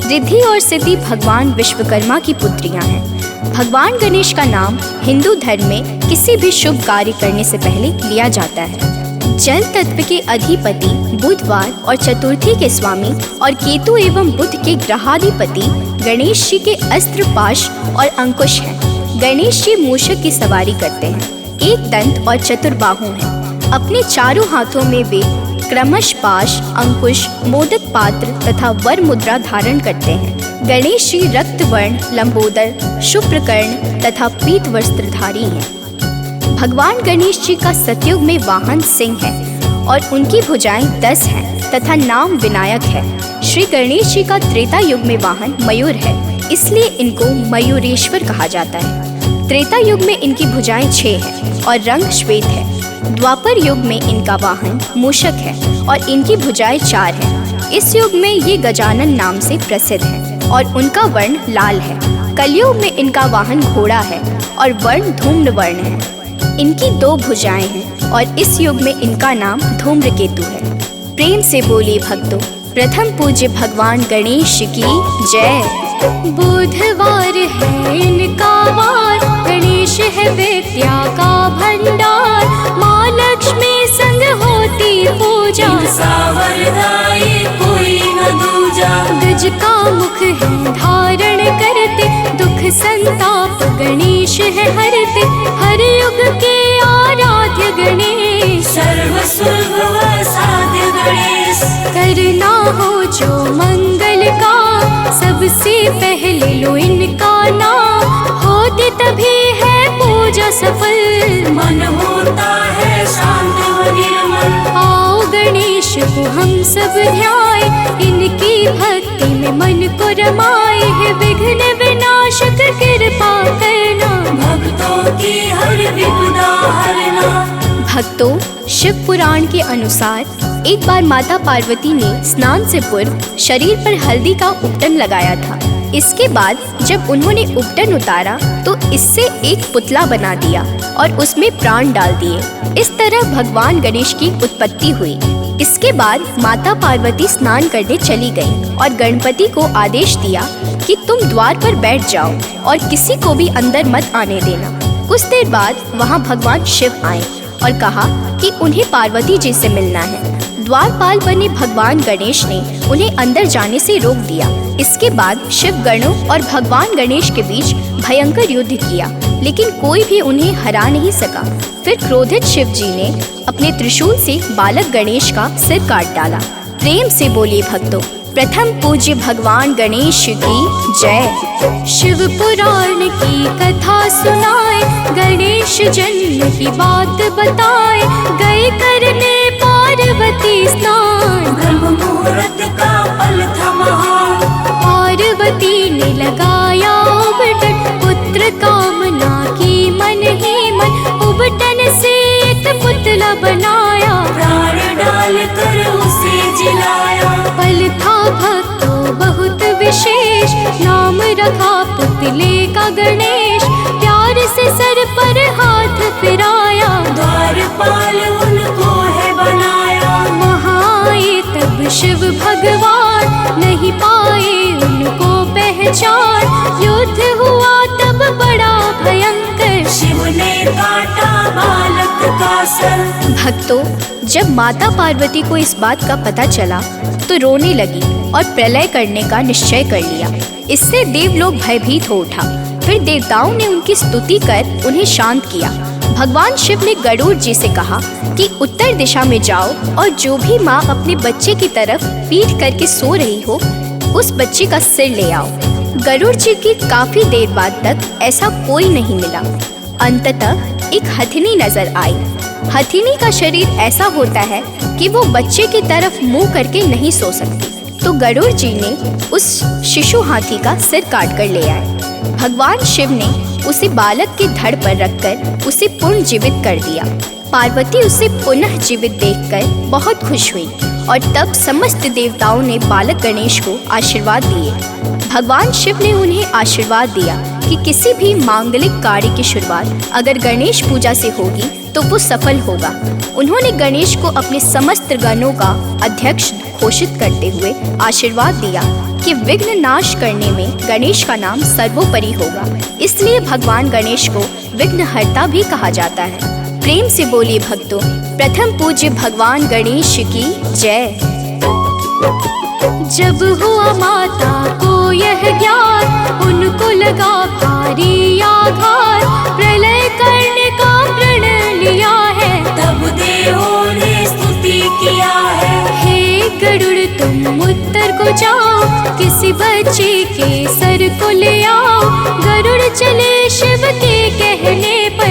रिद्धि और सिद्धि भगवान विश्वकर्मा की पुत्रियां हैं। भगवान गणेश का नाम हिंदू धर्म में किसी भी शुभ कार्य करने से पहले लिया जाता है। जल तत्व के अधिपति बुधवार और चतुर्थी के स्वामी और केतु एवं बुध के ग्रहाधिपति गणेश जी के अस्त्र पाश और अंकुश हैं। गणेश जी मूषक की सवारी करते हैं, एक दंत और चतुर्बाहु हैं। अपने चारों हाथों में वे क्रमश पाश, अंकुश, मोदक पात्र तथा वर मुद्रा धारण करते हैं। गणेश जी रक्त वर्ण, लंबोदर, शुभ्रकर्ण तथा पीत वस्त्रधारी हैं। भगवान गणेश जी का सतयुग में वाहन सिंह है और उनकी भुजाएं 10 हैं तथा नाम विनायक है। श्री गणेश जी का त्रेता युग में वाहन मयूर है, इसलिए इनको मयूरेश्वर कहा जाता है। त्रेता युग में इनकी भुजाएं 6 हैं और रंग श्वेत है। द्वापर युग में इनका वाहन मूषक है और इनकी भुजाएं 4 हैं। इस युग में ये गजानन नाम से प्रसिद्ध हैं और उनका वर्ण लाल है। कलयुग में इनका वाहन घोड़ा है और वर्ण धूम्र वर्ण है। इनकी 2 भुजाएं हैं और इस युग में इनका नाम धूम्रकेतु है। प्रेम से बोलिए भक्तों, प्रथम पूज्य भगवान गणेश की जय। बुधवार है इनका वार, गणेश है विद्या का भंडार, माँ लक्ष्मी संग होती पूजा, सावरदाई कोई न दूजा। गज का मुख है धारण करते, दुख संताप गणेश है हरते, हर युग के आराध्य गणेश, सर्व सुलभ व साध्य गणेश। करना हो जो मंगल का, सबसे पहले लो इनका नाम, होती तभी है पूजा सफल, मन होता है शांत व निर्मल। आओ गणेश को हम सब ध्याए, इनकी भक्ति में मन को रमाए, है विघ्न विनाशक कृपा करना, भक्तों की हर विपदा हरना। भक्तों, शिव पुराण के अनुसार एक बार माता पार्वती ने स्नान से पूर्व शरीर पर हल्दी का उपटन लगाया था। इसके बाद जब उन्होंने उपटन उतारा तो इससे एक पुतला बना दिया और उसमें प्राण डाल दिए। इस तरह भगवान गणेश की उत्पत्ति हुई। इसके बाद माता पार्वती स्नान करने चली गई और गणपति को आदेश दिया कि तुम द्वार पर बैठ जाओ और किसी को भी अंदर मत आने देना। कुछ देर बाद वहाँ भगवान शिव आए और कहा कि उन्हें पार्वती जी से मिलना है। द्वारपाल बने भगवान गणेश ने उन्हें अंदर जाने से रोक दिया। इसके बाद शिव गणों और भगवान गणेश के बीच भयंकर युद्ध किया, लेकिन कोई भी उन्हें हरा नहीं सका। फिर क्रोधित शिव जी ने अपने त्रिशूल से बालक गणेश का सिर काट डाला। प्रेम से बोलिए भक्तों, प्रथम पूज्य भगवान गणेश की जय। शिव पुराण की कथा सुनाए, गणेश जन्म की बात बताए, गए करने पार्वती स्नान, ब्रह्म मुहूर्त का पल था महान। पार्वती ने लगाया उपटन, पुत्र कामना की मन ही मन, उपटन से एक पुतला बनाया, प्राण डाल कर उसे जिलाया। पल था भक्तों बहुत विशेष, नाम रखा पुतले का गणेश, प्यार से सर पर हाथ फिराया, द्वारपाल उनको है बनाया। वहाँ आए तब शिव भगवान, नहीं पाए उनको पहचान, युद्ध हुआ तब बड़ा भयंकर, शिव ने काटा बालक का सर। भक्तों, जब माता पार्वती को इस बात का पता चला तो रोने लगी और प्रलय करने का निश्चय कर लिया। इससे देवलोक भयभीत हो उठा। फिर देवताओं ने उनकी स्तुति कर उन्हें शांत किया। भगवान शिव ने गरुड़ जी से कहा कि उत्तर दिशा में जाओ और जो भी माँ अपने बच्चे की तरफ पीठ करके सो रही हो, उस बच्चे का सिर ले आओ। गरुड़ जी की काफी देर बाद तक ऐसा कोई नहीं मिला। अंततः एक हथिनी नजर आई। हथिनी का शरीर ऐसा होता है कि वो बच्चे की तरफ मुंह करके नहीं सो सकती। तो गरुड़ जी ने उस शिशु हाथी का सिर काट कर ले आए। भगवान शिव ने उसे बालक के धड़ पर रखकर उसे पुनर्जीवित कर दिया। पार्वती उसे पुनः जीवित देखकर बहुत खुश हुई और तब समस्त देवताओं ने बालक गणेश को आशीर्वाद दिए। भगवान शिव ने उन्हें आशीर्वाद दिया कि किसी भी मांगलिक कार्य की शुरुआत अगर गणेश पूजा से होगी तो वो सफल होगा। उन्होंने गणेश को अपने समस्त गणों का अध्यक्ष घोषित करते हुए आशीर्वाद दिया कि विघ्न नाश करने में गणेश का नाम सर्वोपरि होगा। इसलिए भगवान गणेश को विघ्नहर्ता भी कहा जाता है। प्रेम से बोलिए भक्तों, प्रथम पूज्य भगवान गणेश की जय। जब हुआ माता को यह ज्ञान, उनको लगा भारी आघात, प्रलय करने का प्रण लिया है, तब देवों ने स्तुति किया है। हे गरुड़ तुम उत्तर को जाओ, किसी बच्चे के सर को ले आओ। गरुड़ चले शिव के कहने पर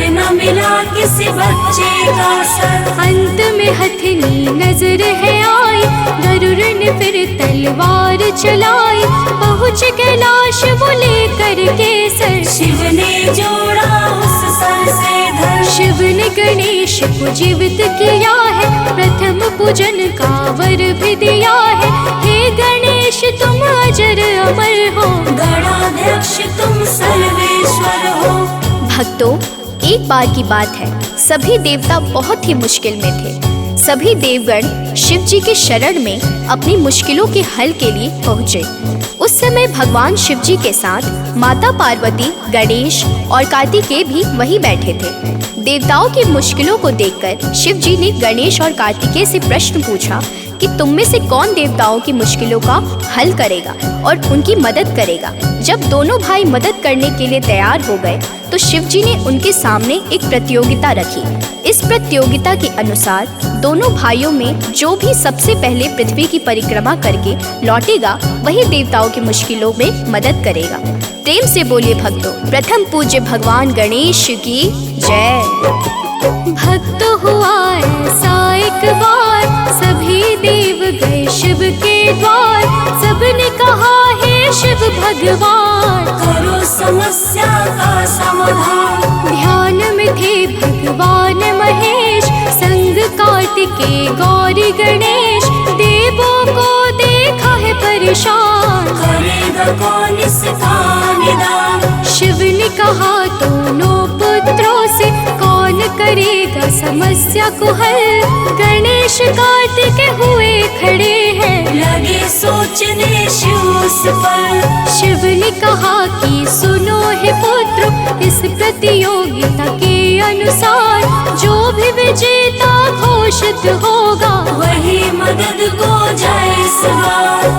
न मिला किसी बच्चे का सर। अंत में हथनी नजर है आई, गरुड़ ने फिर तलवार चलाई, पहुँच कैलाश वो लेकर के सर। शिव ने जोड़ा उस सर से धर। शिव ने गणेश को जीवित किया है, प्रथम पूजन का वर भी दिया है। हे गणेश तुम अजर अमर हो, गणाध्यक्ष तुम सर्वेश्वर हो। भक्तों, एक बार की बात है, सभी देवता बहुत ही मुश्किल में थे। सभी देवगण शिव जी के शरण में अपनी मुश्किलों के हल के लिए पहुँचे। उस समय भगवान शिव जी के साथ माता पार्वती, गणेश और कार्तिकेय भी वहीं बैठे थे। देवताओं की मुश्किलों को देखकर शिव जी ने गणेश और कार्तिकेय से प्रश्न पूछा कि तुम में से कौन देवताओं की मुश्किलों का हल करेगा और उनकी मदद करेगा। जब दोनों भाई मदद करने के लिए तैयार हो गए तो शिव जी ने उनके सामने एक प्रतियोगिता रखी। इस प्रतियोगिता के अनुसार दोनों भाइयों में जो भी सबसे पहले पृथ्वी की परिक्रमा करके लौटेगा वही देवताओं की मुश्किलों में मदद करेगा। प्रेम से बोलिए भक्तों, प्रथम पूज्य भगवान गणेश की जय। भक्त हुआ ऐसा एक बार, सभी देव गए शिव के द्वार। सबने कहा हे शिव भगवान, करो समस्या का समाधान। ध्यान में थे भगवान महेश, संग कार्तिकेय गौरी गणेश। देवों को देखा है परेशान, करेगा कौन इसका निदान। शिव ने कहा दोनों पुत्रों से, कौन करेगा समस्या को हल। गणेश कार्तिकेय हुए खड़े हैं, लगे सोचने शिव उस पर। शिव ने कहा कि सुनो हे पुत्रों, इस प्रतियोगिता के अनुसार जो भी विजेता घोषित होगा वही मदद को जाए इस बार।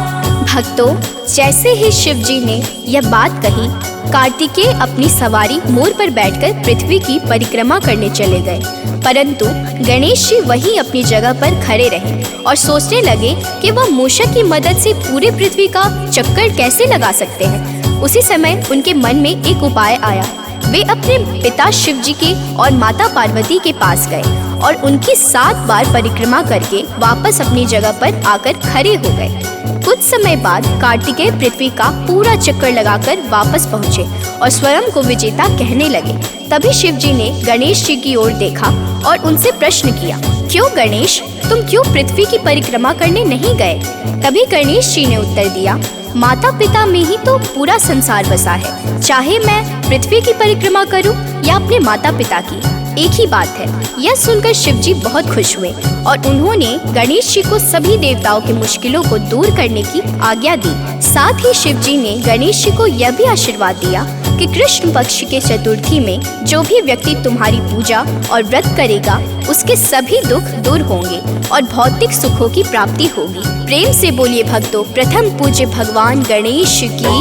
भक्तों, जैसे ही शिव जी ने यह बात कही, कार्तिकेय अपनी सवारी मोर पर बैठकर पृथ्वी की परिक्रमा करने चले गए। परंतु गणेश जी वहीं अपनी जगह पर खड़े रहे और सोचने लगे कि वह मूषक की मदद से पूरे पृथ्वी का चक्कर कैसे लगा सकते हैं। उसी समय उनके मन में एक उपाय आया। वे अपने पिता शिव जी के और माता पार्वती के पास गए और उनकी 7 बार परिक्रमा करके वापस अपनी जगह पर आकर खड़े हो गए। कुछ समय बाद कार्तिकेय पृथ्वी का पूरा चक्कर लगाकर वापस पहुँचे और स्वयं को विजेता कहने लगे। तभी शिव जी ने गणेश जी की ओर देखा और उनसे प्रश्न किया, क्यों गणेश, तुम क्यों पृथ्वी की परिक्रमा करने नहीं गए? तभी गणेश जी ने उत्तर दिया, माता पिता में ही तो पूरा संसार बसा है। चाहे मैं पृथ्वी की परिक्रमा करूं या अपने माता पिता की, एक ही बात है। यह सुनकर शिव जी बहुत खुश हुए और उन्होंने गणेश जी को सभी देवताओं की मुश्किलों को दूर करने की आज्ञा दी। साथ ही शिव जी ने गणेश जी को यह भी आशीर्वाद दिया कि कृष्ण पक्ष के चतुर्थी में जो भी व्यक्ति तुम्हारी पूजा और व्रत करेगा उसके सभी दुख दूर होंगे और भौतिक सुखों की प्राप्ति होगी। प्रेम से बोलिए भक्तों, प्रथम पूज्य भगवान गणेश की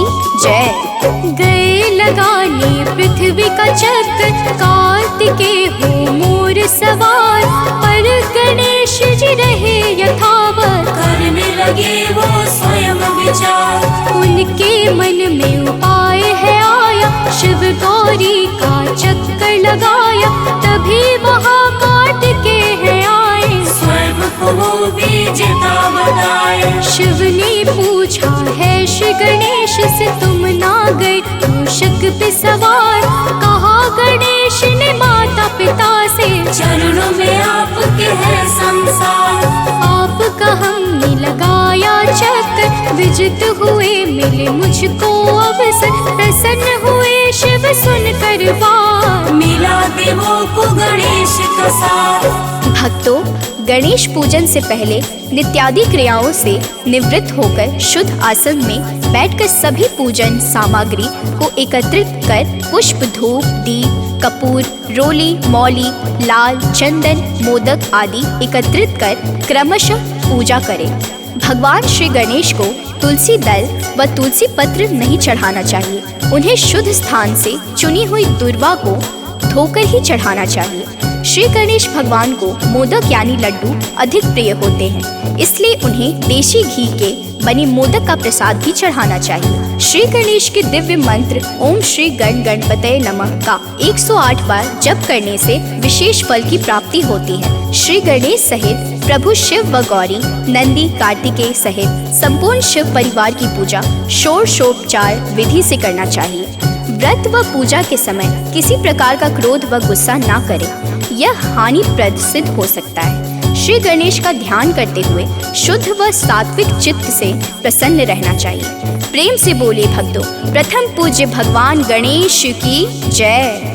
जय। गए लगाने पृथ्वी का चक्कर, कार्तिकेय हो मोर सवार। पर गणेश जी रहे यथावत, करने लगे वो स्वयं विचार। उनके मन में उपाय है आया, शिव गौरी का चक्कर लगाया। तभी वहाँ कार्तिकेय है आए, स्वयं को वो विजेता बताए। शिव ने पूछा है श्री गणेश से, तुम ना गए मूषक पे सवार। कहा गणेश ने माता पिता से, चरणों में आपके है संसार। आपका हमने लगाया चक्कर, विजित हुए मिले मुझको अवसर। प्रसन्न हुए शिव सुनकर बात, मिला देवों को गणेश का साथ। भक्तों, गणेश पूजन से पहले नित्यादि क्रियाओं से निवृत्त होकर शुद्ध आसन में बैठकर सभी पूजन सामग्री को एकत्रित कर पुष्प, धूप, दीप, कपूर, रोली, मौली, लाल, चंदन, मोदक आदि एकत्रित कर क्रमशः पूजा करें। भगवान श्री गणेश को तुलसी दल व तुलसी पत्र नहीं चढ़ाना चाहिए। उन्हें शुद्ध स्थान से चुनी हुई दुर्वा को धोकर ही चढ़ाना चाहिए। श्री गणेश भगवान को मोदक यानी लड्डू अधिक प्रिय होते हैं, इसलिए उन्हें देशी घी के बने मोदक का प्रसाद भी चढ़ाना चाहिए। श्री गणेश के दिव्य मंत्र ओम श्री गणपतये नमः का 108 बार जप करने से विशेष फल की प्राप्ति होती है। श्री गणेश सहित प्रभु शिव व गौरी, नंदी, कार्तिकेय सहित संपूर्ण शिव परिवार की पूजा षोडशोपचार विधि से करना चाहिए। व्रत व पूजा के समय किसी प्रकार का क्रोध व गुस्सा ना करें, यह हानिप्रद सिद्ध हो सकता है। श्री गणेश का ध्यान करते हुए शुद्ध व सात्विक चित्त से प्रसन्न रहना चाहिए। प्रेम से बोले भक्तों, प्रथम पूज्य भगवान गणेश की जय।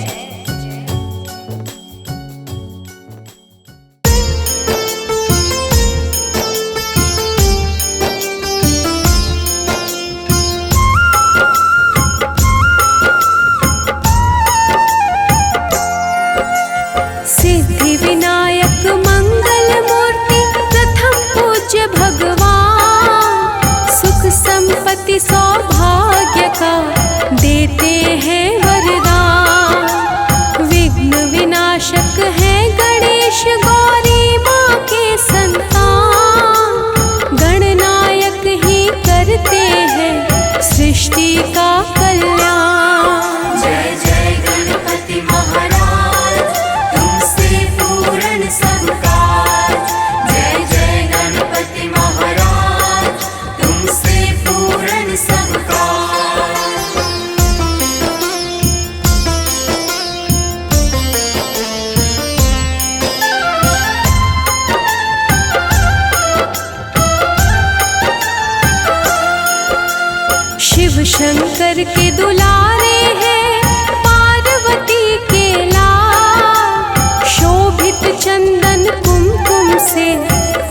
के दुलारे हैं पार्वती के लाल। शोभित चंदन कुमकुम से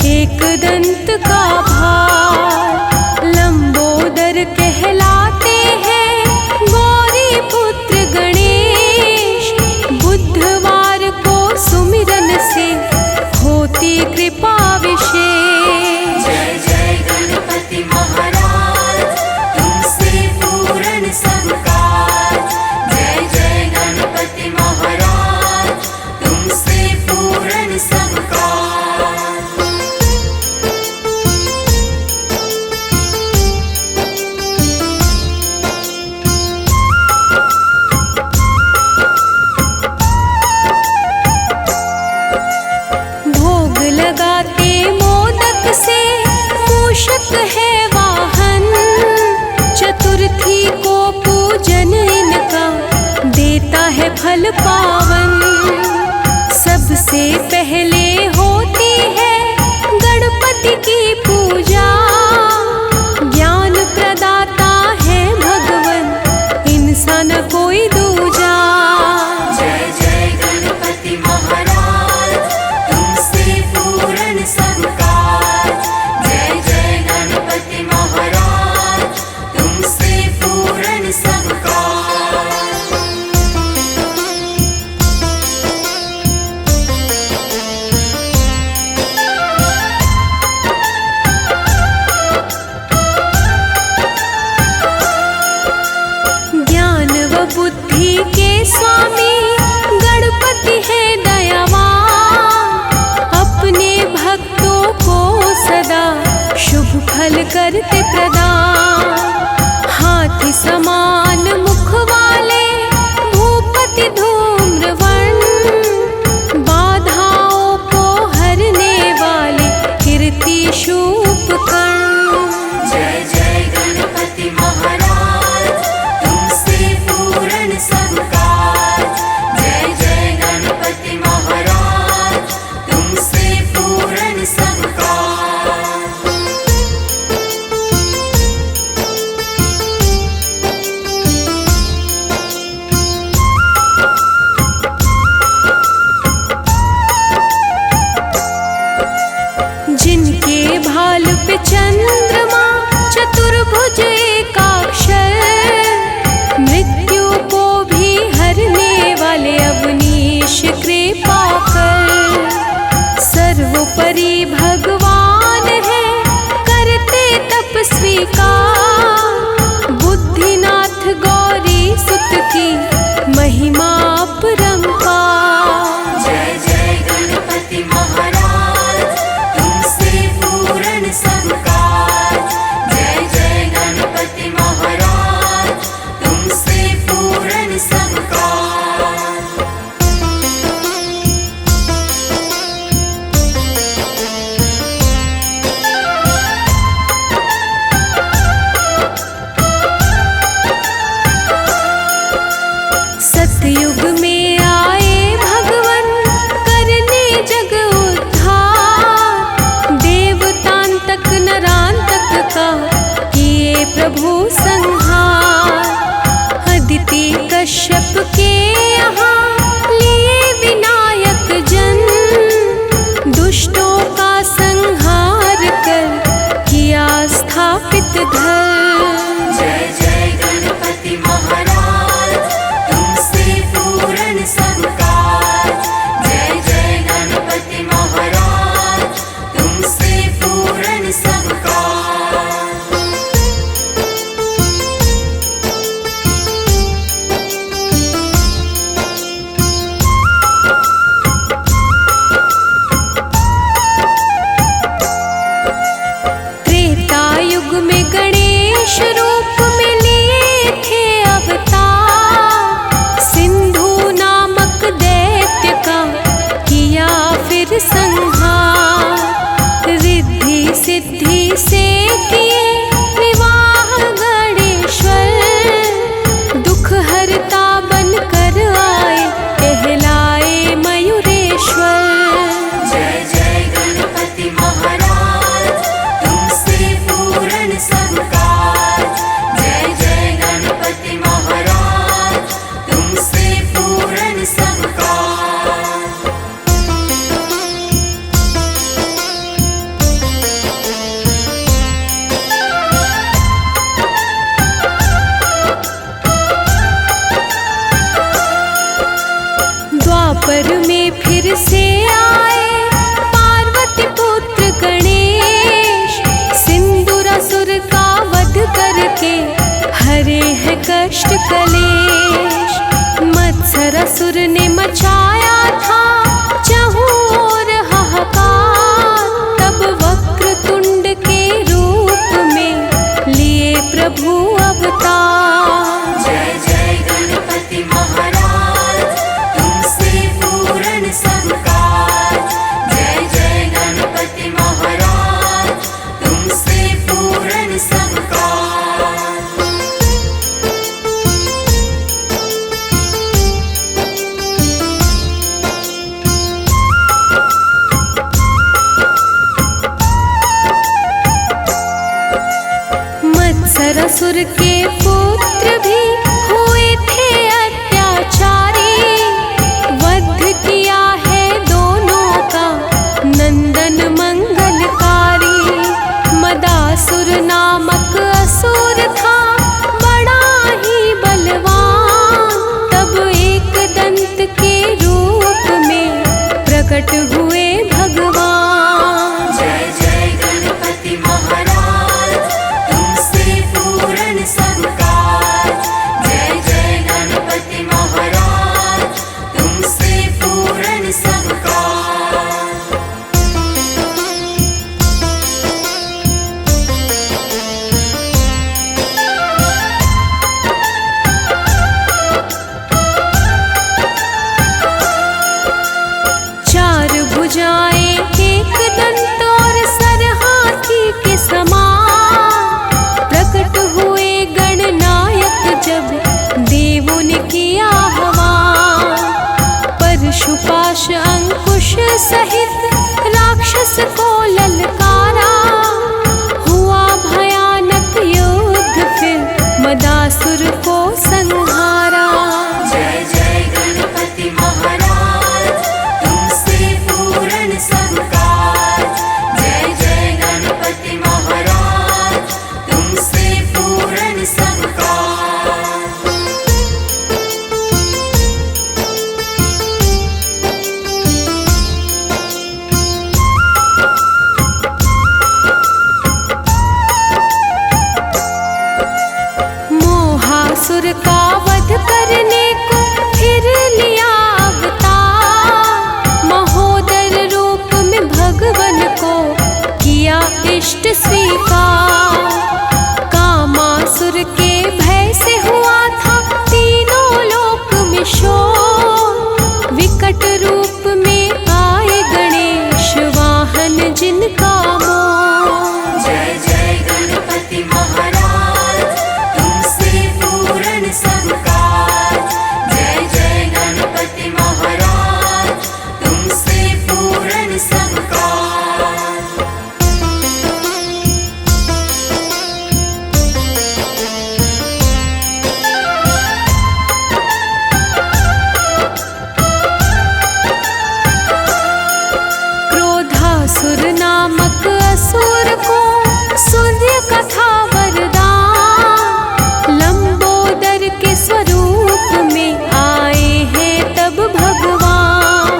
एक दंत का भार। लंबोदर कहलाते हैं गौरी पुत्र गणेश। बुधवार को सुमिरन से होती कृपा विशेष। जय जय गणपति महाराज, तुमसे पूर्ण सब काज। जय जय गणपति महाराज, तुमसे पूर्ण सब काज। भोग लगाते मोदक से मूषक है वाहन। चतुर्थी को पूजन इनका देता है फल पावन। सबसे पहले होती है गणपति की पूजा। ज्ञान प्रदाता है भगवन, इनसा न कोई दूजा। जय जय गणपति महाराज, तुमसे पूर्ण सब काज। जय जय गणपति महाराज, तुमसे पूर्ण सब काज। ज्ञान व बुद्धि के स्वामी गणपति है दयावान। अपने भक्तों को सदा शुभ फल करते प्रदान। हाथी समान मुख वाले भूपति धूम्रवर्ण। बाधाओं को हरने वाले कीर्ति शूपकर्ण। जय जय गणपति महाराज, तुमसे पूर्ण सब काज। जय जय गणपति महाराज, तुमसे पूर्ण सब काज। जिनके भाल पे चंद्रमा चतुर्भुज एकाक्षर। मृत्यु को भी हरने वाले अवनीश कृपा कर। सर्वोपरि भगवान है करते तपस्वी का। बुद्धिनाथ गौरी सुत की महिमा अपरंपार। जय जय गणपति महाराज, तुमसे पूर्ण सब काज। जय जय गणपति महाराज, कष्ट कलेश। मत्सरासुर ने मचाया था चहुं ओर हाहाकार, तब वक्रतुंड के रूप में लिए प्रभु अवतार। जय जय गणपति महाराज, तुमसे पूर्ण सब काज। जय जय गणपति महाराज, तुमसे पूर्ण सब काज। मत्सरासुर के पुत्र भी हुए थे अत्याचारी, वध किया है दोनों का नंदन मंगलकारी। मदासुर नामक असुर था बड़ा ही बलवान, तब एक दंत के रूप में प्रकट हुए भगवान। जय जय गणपति महाराज, तुमसे पूर्ण सब काज। जय जय गणपति महाराज, तुमसे पूर्ण सब काज। चार भुजाएं एक दंत और सर हाथी के समान, प्रकट हुए गणनायक जब देवों ने किया आह्वान। परशुपाश अंकुश सहित राक्षस को ललकारा, हुआ भयानक युद्ध फिर मदासुर को संहारा। जय जय गणपति महाराज, तुमसे पूर्ण सब काज। जय जय गणपति महाराज, तुमसे पूर्ण सब काज। मोहासुर का वध करने को फिर लिया अवतार, महोदर रूप में भगवन को किया इष्ट स्वीकार। कामासुर के भय से हुआ था तीनों लोक में शोर, विकट रूप में आए गणेश वाहन जिनका मोह। जय जय गणपति महाराज, तुमसे पूर्ण सब काज। जय जय गणपति महाराज, तुमसे पूर्ण सब काज। क्रोधासुर नामक असुर को सूर्य का था वरदान, लंबोदर के स्वरूप में आए हैं तब भगवान।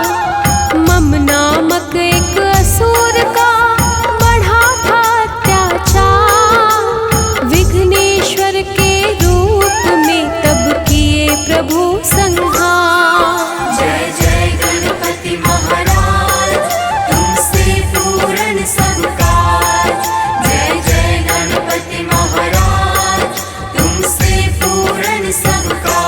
मम नामक एक असुर का बढ़ा था अत्याचार, विघ्नेश्वर के रूप में तब किए प्रभु संहार। जय जय गणपति महाराज, तुमसे पूर्ण सब काज। जय जय गणपति महाराज, तुमसे पूर्ण सब काज।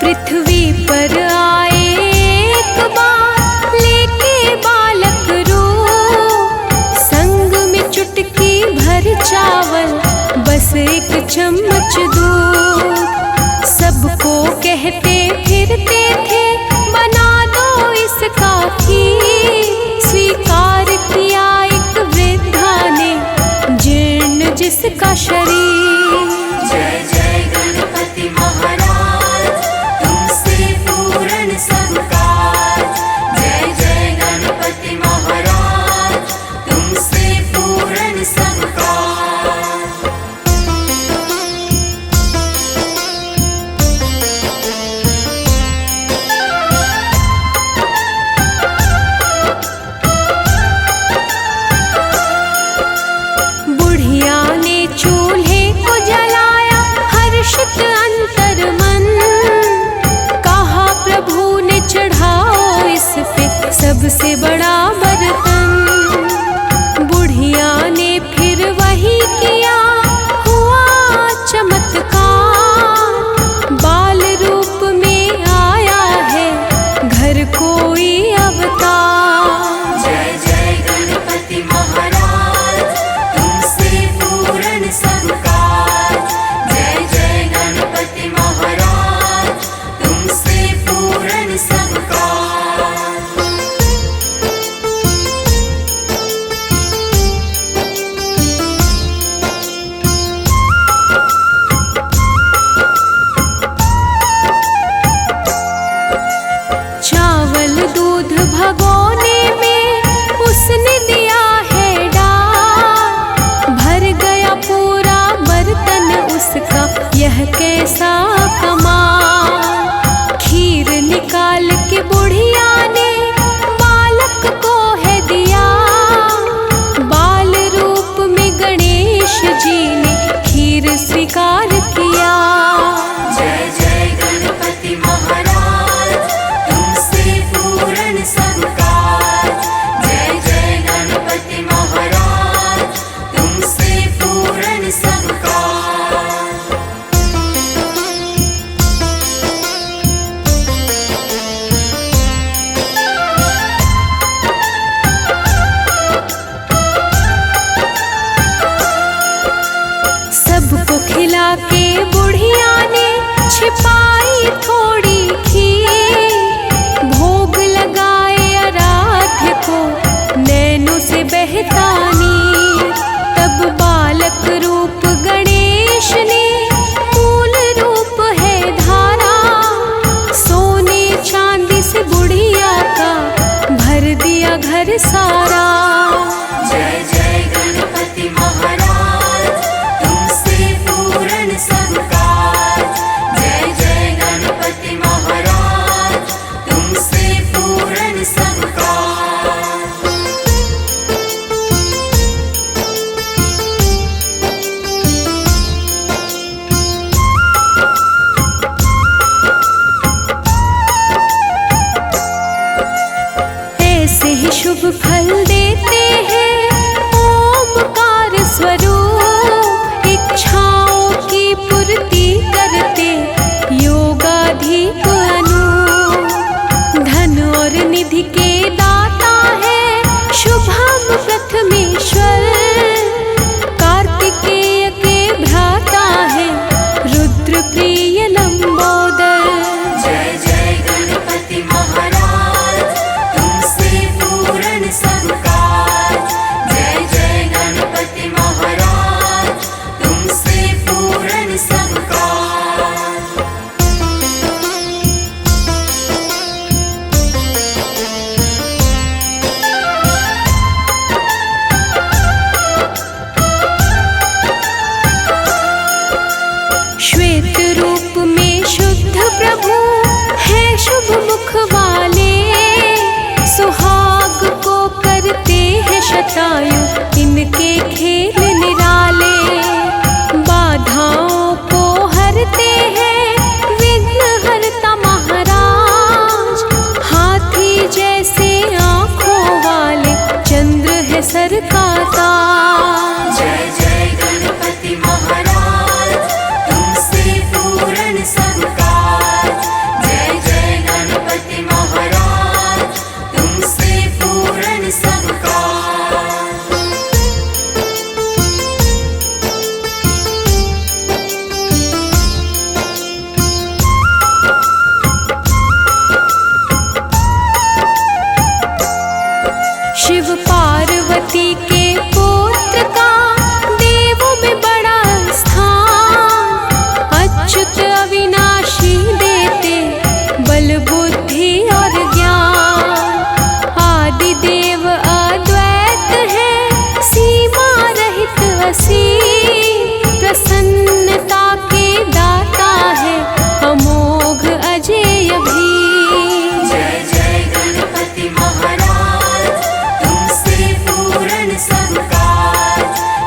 पृथ्वी पर आए एक बार लेके बालक रूप, संग में चुटकी भर चावल बस एक चम्मच दूध। सबको कहते फिरते थे बना दो इसका खीर, स्वीकार किया एक वृद्धा ने जीर्ण जिसका शरीर। जय जय गणपति महाराज, तुमसे पूर्ण सब काज। जय जय गणपति महाराज, तुमसे पूर्ण सब काज। सबसे बड़ा बर्तन। बुढ़िया ने फिर वही किया, हुआ चमत्कार। बाल रूप में आया है घर कोई अवतार। जय जय गणपति महाराज, तुमसे पूर्ण सब काज। जय जय गणपति महाराज, तुमसे पूर्ण सब काज। चावल दूध भगोने में उसने दिया है डाल। भर गया पूरा बर्तन उसका, यह कैसा कमाल। खीर निकाल के बुढ़िया ने बालक को है दिया। बाल रूप में गणेश जी ने खीर स्वीकार किया। जय जय गणपति महाराज, तुमसे पूर्ण सब काज। जय जय गणपति महाराज, तुमसे पूर्ण सब काज। सबको खिला के बुढ़िया ने छिपाई थोड़ी खीर। भोग लगाए आराध्य को नैनों से बहता नीर। तब बालक रूप गणेश ने मूल रूप है धारा। सोने चांदी से बुढ़िया का भर दिया घर सारा। जय जय गणपति महाराज, तुमसे पूर्ण सब काज। जय जय गणपति महाराज, तुमसे पूर्ण सब काज। ऐसे ही शुभ फल देते हैं ओमकार स्वरूप। इच्छाओं की पूर्ति करते योगाधीप अनूप। धन और निधि के दाता है शुभम प्रथमेश्वर। कार्तिकेय के भ्राता है रुद्र प्रिय लंबोदर। जय जय गणपति महाराज, तुमसे पूर्ण सब काज। जय जय गणपति महाराज, तुमसे पूर्ण सब काज। श्वेत रूप में शुद्ध प्रभु है शुभ मुख वाले। सुहाग को करते हैं शतायु, इनके खेल निराले। बाधाओं को हरते हैं विघ्न हरता महाराज। हाथी जैसे आँखों वाले चंद्र है सर का ताज। जय जय गणपति महाराज, तुमसे पूर्ण सब काज। जय जय गणपति महाराज, तुमसे पूर्ण सब काज। शिव पार्वती के पुत्र का देवों में बड़ा स्थान। अच्युत अविनाशी देते बल बुद्धि और ज्ञान। आदि देव अद्वैत है सीमा रहित असीम। प्रसन्नता के दाता है अमोघ अजेय भी। जय जय गणपति महाराज, तुमसे पूर्ण सब काज।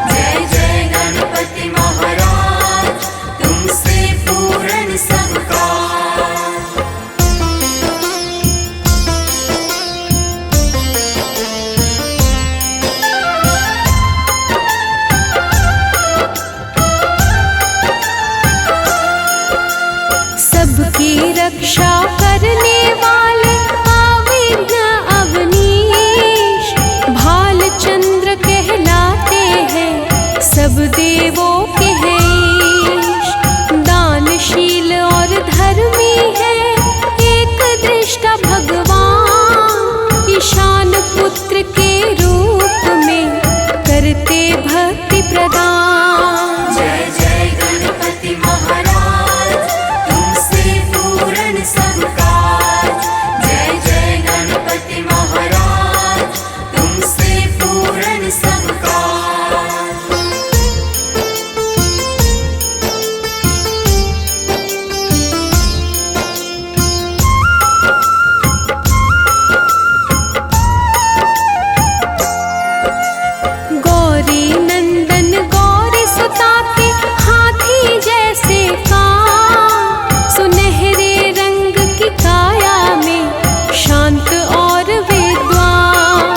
जय जय गणपति महाराज, तुमसे पूर्ण सब काज। भक्ति प्रदान। जय जय गणपति महाराज, तुमसे पूर्ण सब काज। जय जय गणपति महाराज, तुमसे पूर्ण सब काज। गौरी नंदन गौरी सुता के हाथी जैसे कान, सुनहरे रंग की काया में शांत और विद्वान।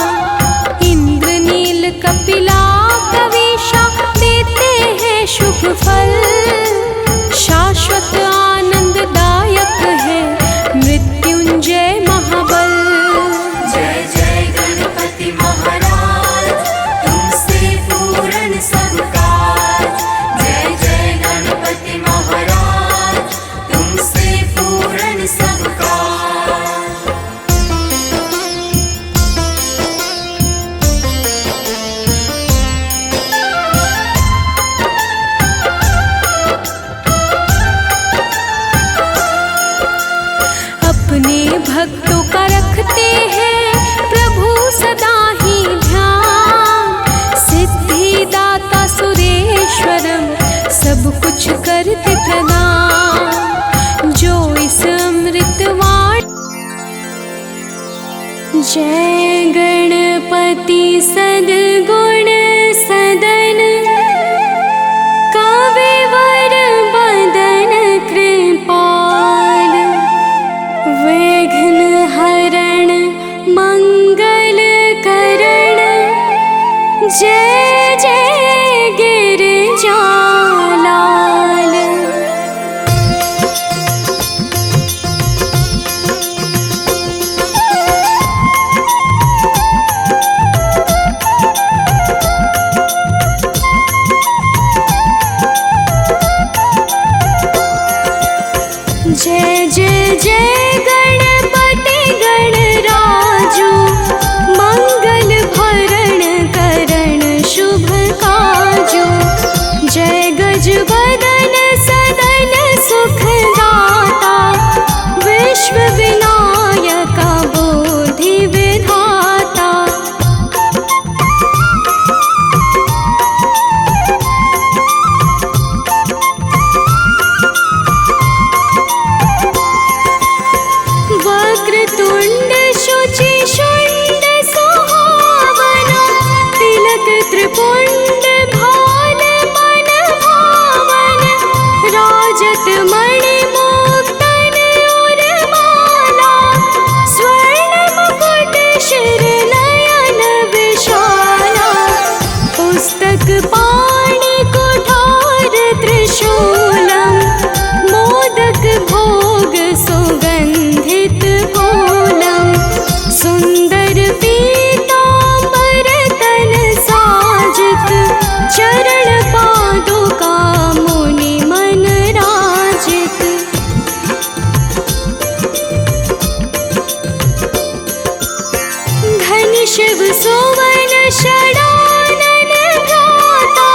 इंद्र नील कपिला कवीशा देते हैं शुभ फल, शाश्वत आनंददायक है मृत्युंजय महाबल। जय जय गणपति महाराज, तुमसे पूर्ण सब काज। जय जय गणपति महाराज, तुमसे पूर्ण सब काज। अपने भक्तों का रखते हैं प्रभु सदा ही ध्यान, सिद्धिदाता सुरेश्वरम सब कुछ करते प्रदान। जो इस अमृतवाण जय गणपति सद्गुण सदन, कविवर बदन कृपाल, विघ्न हरण मंगल करण। जय जय गिरिजालाल। जय जय जय गणपति गणराजू, मंगल भरण करण शुभ काजू। जय गजबदन सदन सुखदाता, विश्व विनायका बोधि विधाता। वक्रतुंड शुचि शुंड सुहावना, तिलक त्रिपुंड भाल मन भावन। राजत मणि मुक्तन उर्माला, स्वर्ण मुकुट शिर नयन विशाला। पुस्तक पाणि कुठार त्रिशूलम, मोदक भोग सुगंधित फूलम। सुंदर पीतांबर तन साजित, चरण पादुका मुनि मन राजित। धनि शिव सुवन षडानन भ्राता,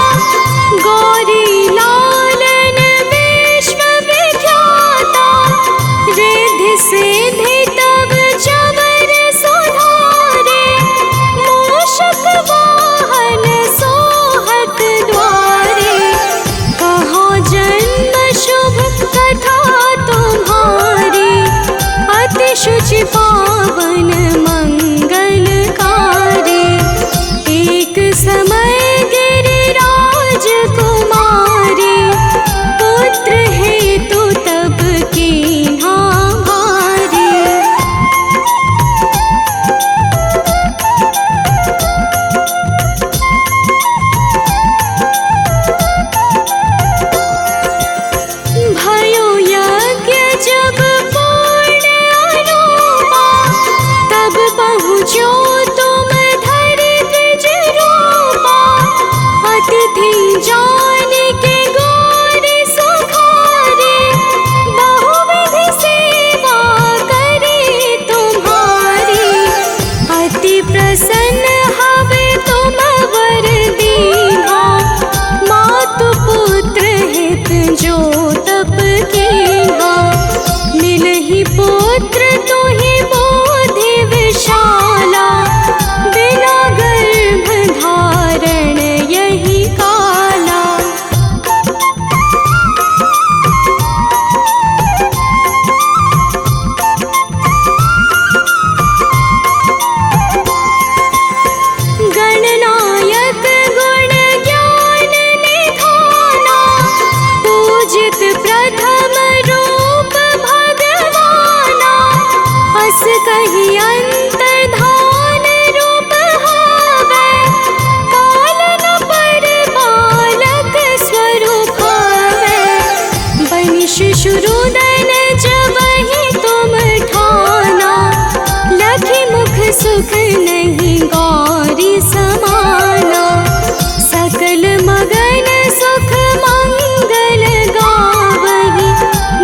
मगन सुख मंगल गावहि,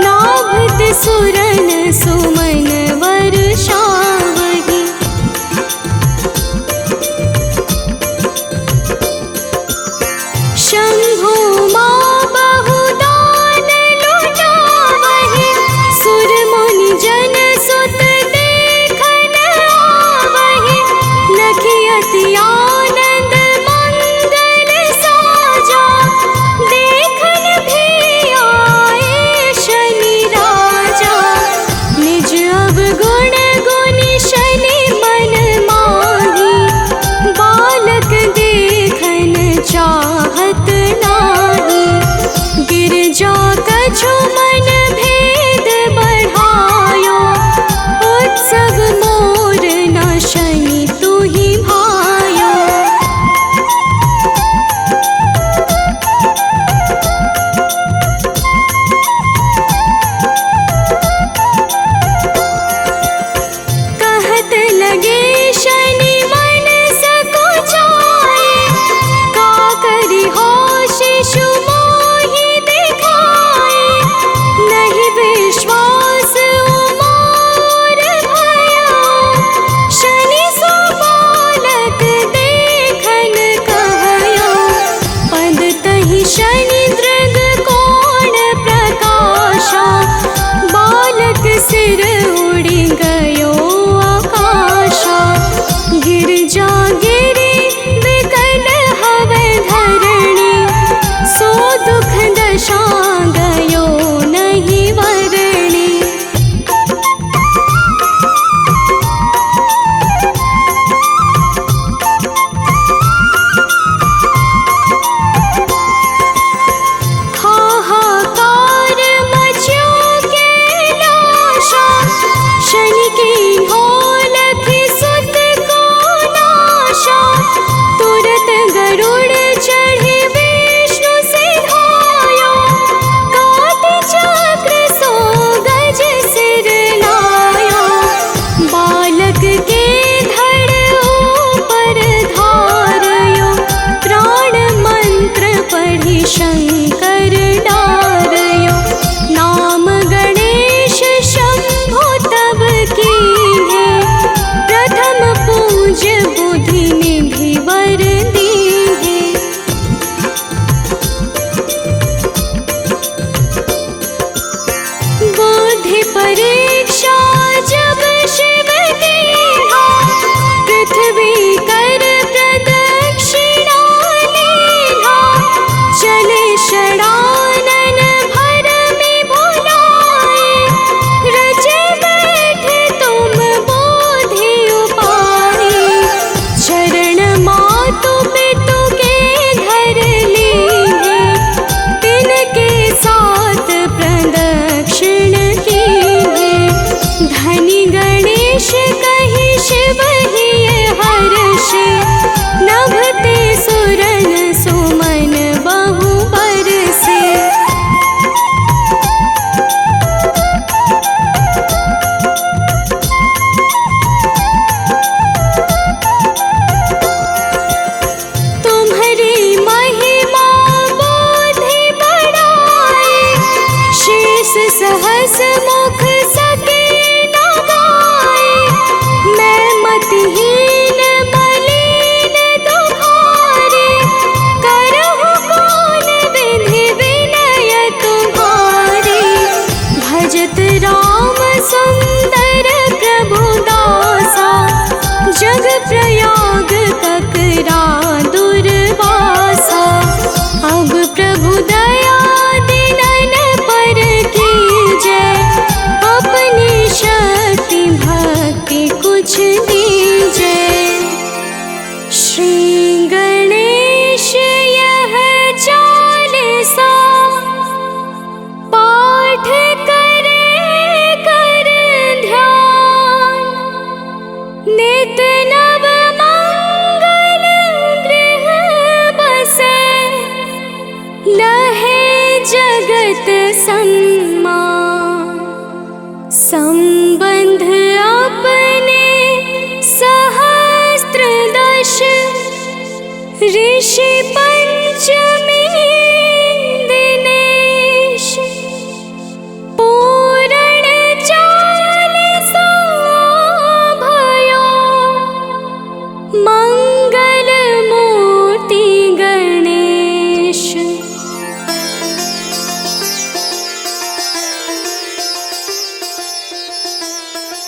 नाभत सुरन सुमन वर्षावहि। शंभु मां बहुदान लुटावहि, सुर मुनि जन सुत देखन आवहि। लखि अति आनंद मंगल साजा, देखन भी आए शनि राजा। निज अवगुण गुनि शनि मन माही, बालक देखन चाहत नाही। गिरजा कछु मन भेद बढ़ायो, उत्सव मोर न शनि तुहि भायो। कहत लगे शनि मन सकुचाए, का करि हो शिशु मोहि दिखाए। नहीं विश्वास उमोर भयो, शनि सो बालक देखन कहयो। पद तहि शनि दृग कोण प्रकाशा, बालक सिर उड़ि गयो आकाशा। गिरजा गिरि विकल हवै धरणी, सो दुख दशा गयो नहीं वरणी। हाहाकार मच्यो कैलाशा, शनि कीन्हो लखि सुत को नाशा। तुरत गरुड़ चढ़ि विष्णु सिधायो, काट चक्र सो गज सिर लायो। बालक के धड़ ऊपर धारयो, प्राण मंत्र पढ़ि शंकर डारयो। नाम गणेश शंभु तब कीन्हे, प्रथम पूज बुद्धि निधि वर दीन्हे। बुद्धि परीक्षा जब शिव कीन्हा, पृथ्वी कर प्रदक्षिणा लीन्हा। चले षडानन भर में भुलाए, रचे बैठे तुम बोधि उपाय। चरण मातु पितु के घर लीन्हे, तिनके साथ प्रदक्षिण कीन्हे। धनि गणेश कहि शिव हिय हर्षे, नभते सुरन सुमन बहु बरसे। तुम्हरी महिमा बोधि बढ़ाए, शेष सहस मुख सके न गाए। मैं मतिहीन मलिन दुखारे, करहु कौन विधि विनय तुम्हारे। भजत राम सुंदर प्रभु दासा, जग प्रयाग ककरा दुर्वासा। अब प्रभु दया दिनन पर कीजै, अपनी शक्ति भक्ति कुछ दीजै। श्री गणेश यह चालीसा, पाठ करे कर ध्यान। नित नव मंगल गृह बसे, लहे जगत सम्मान।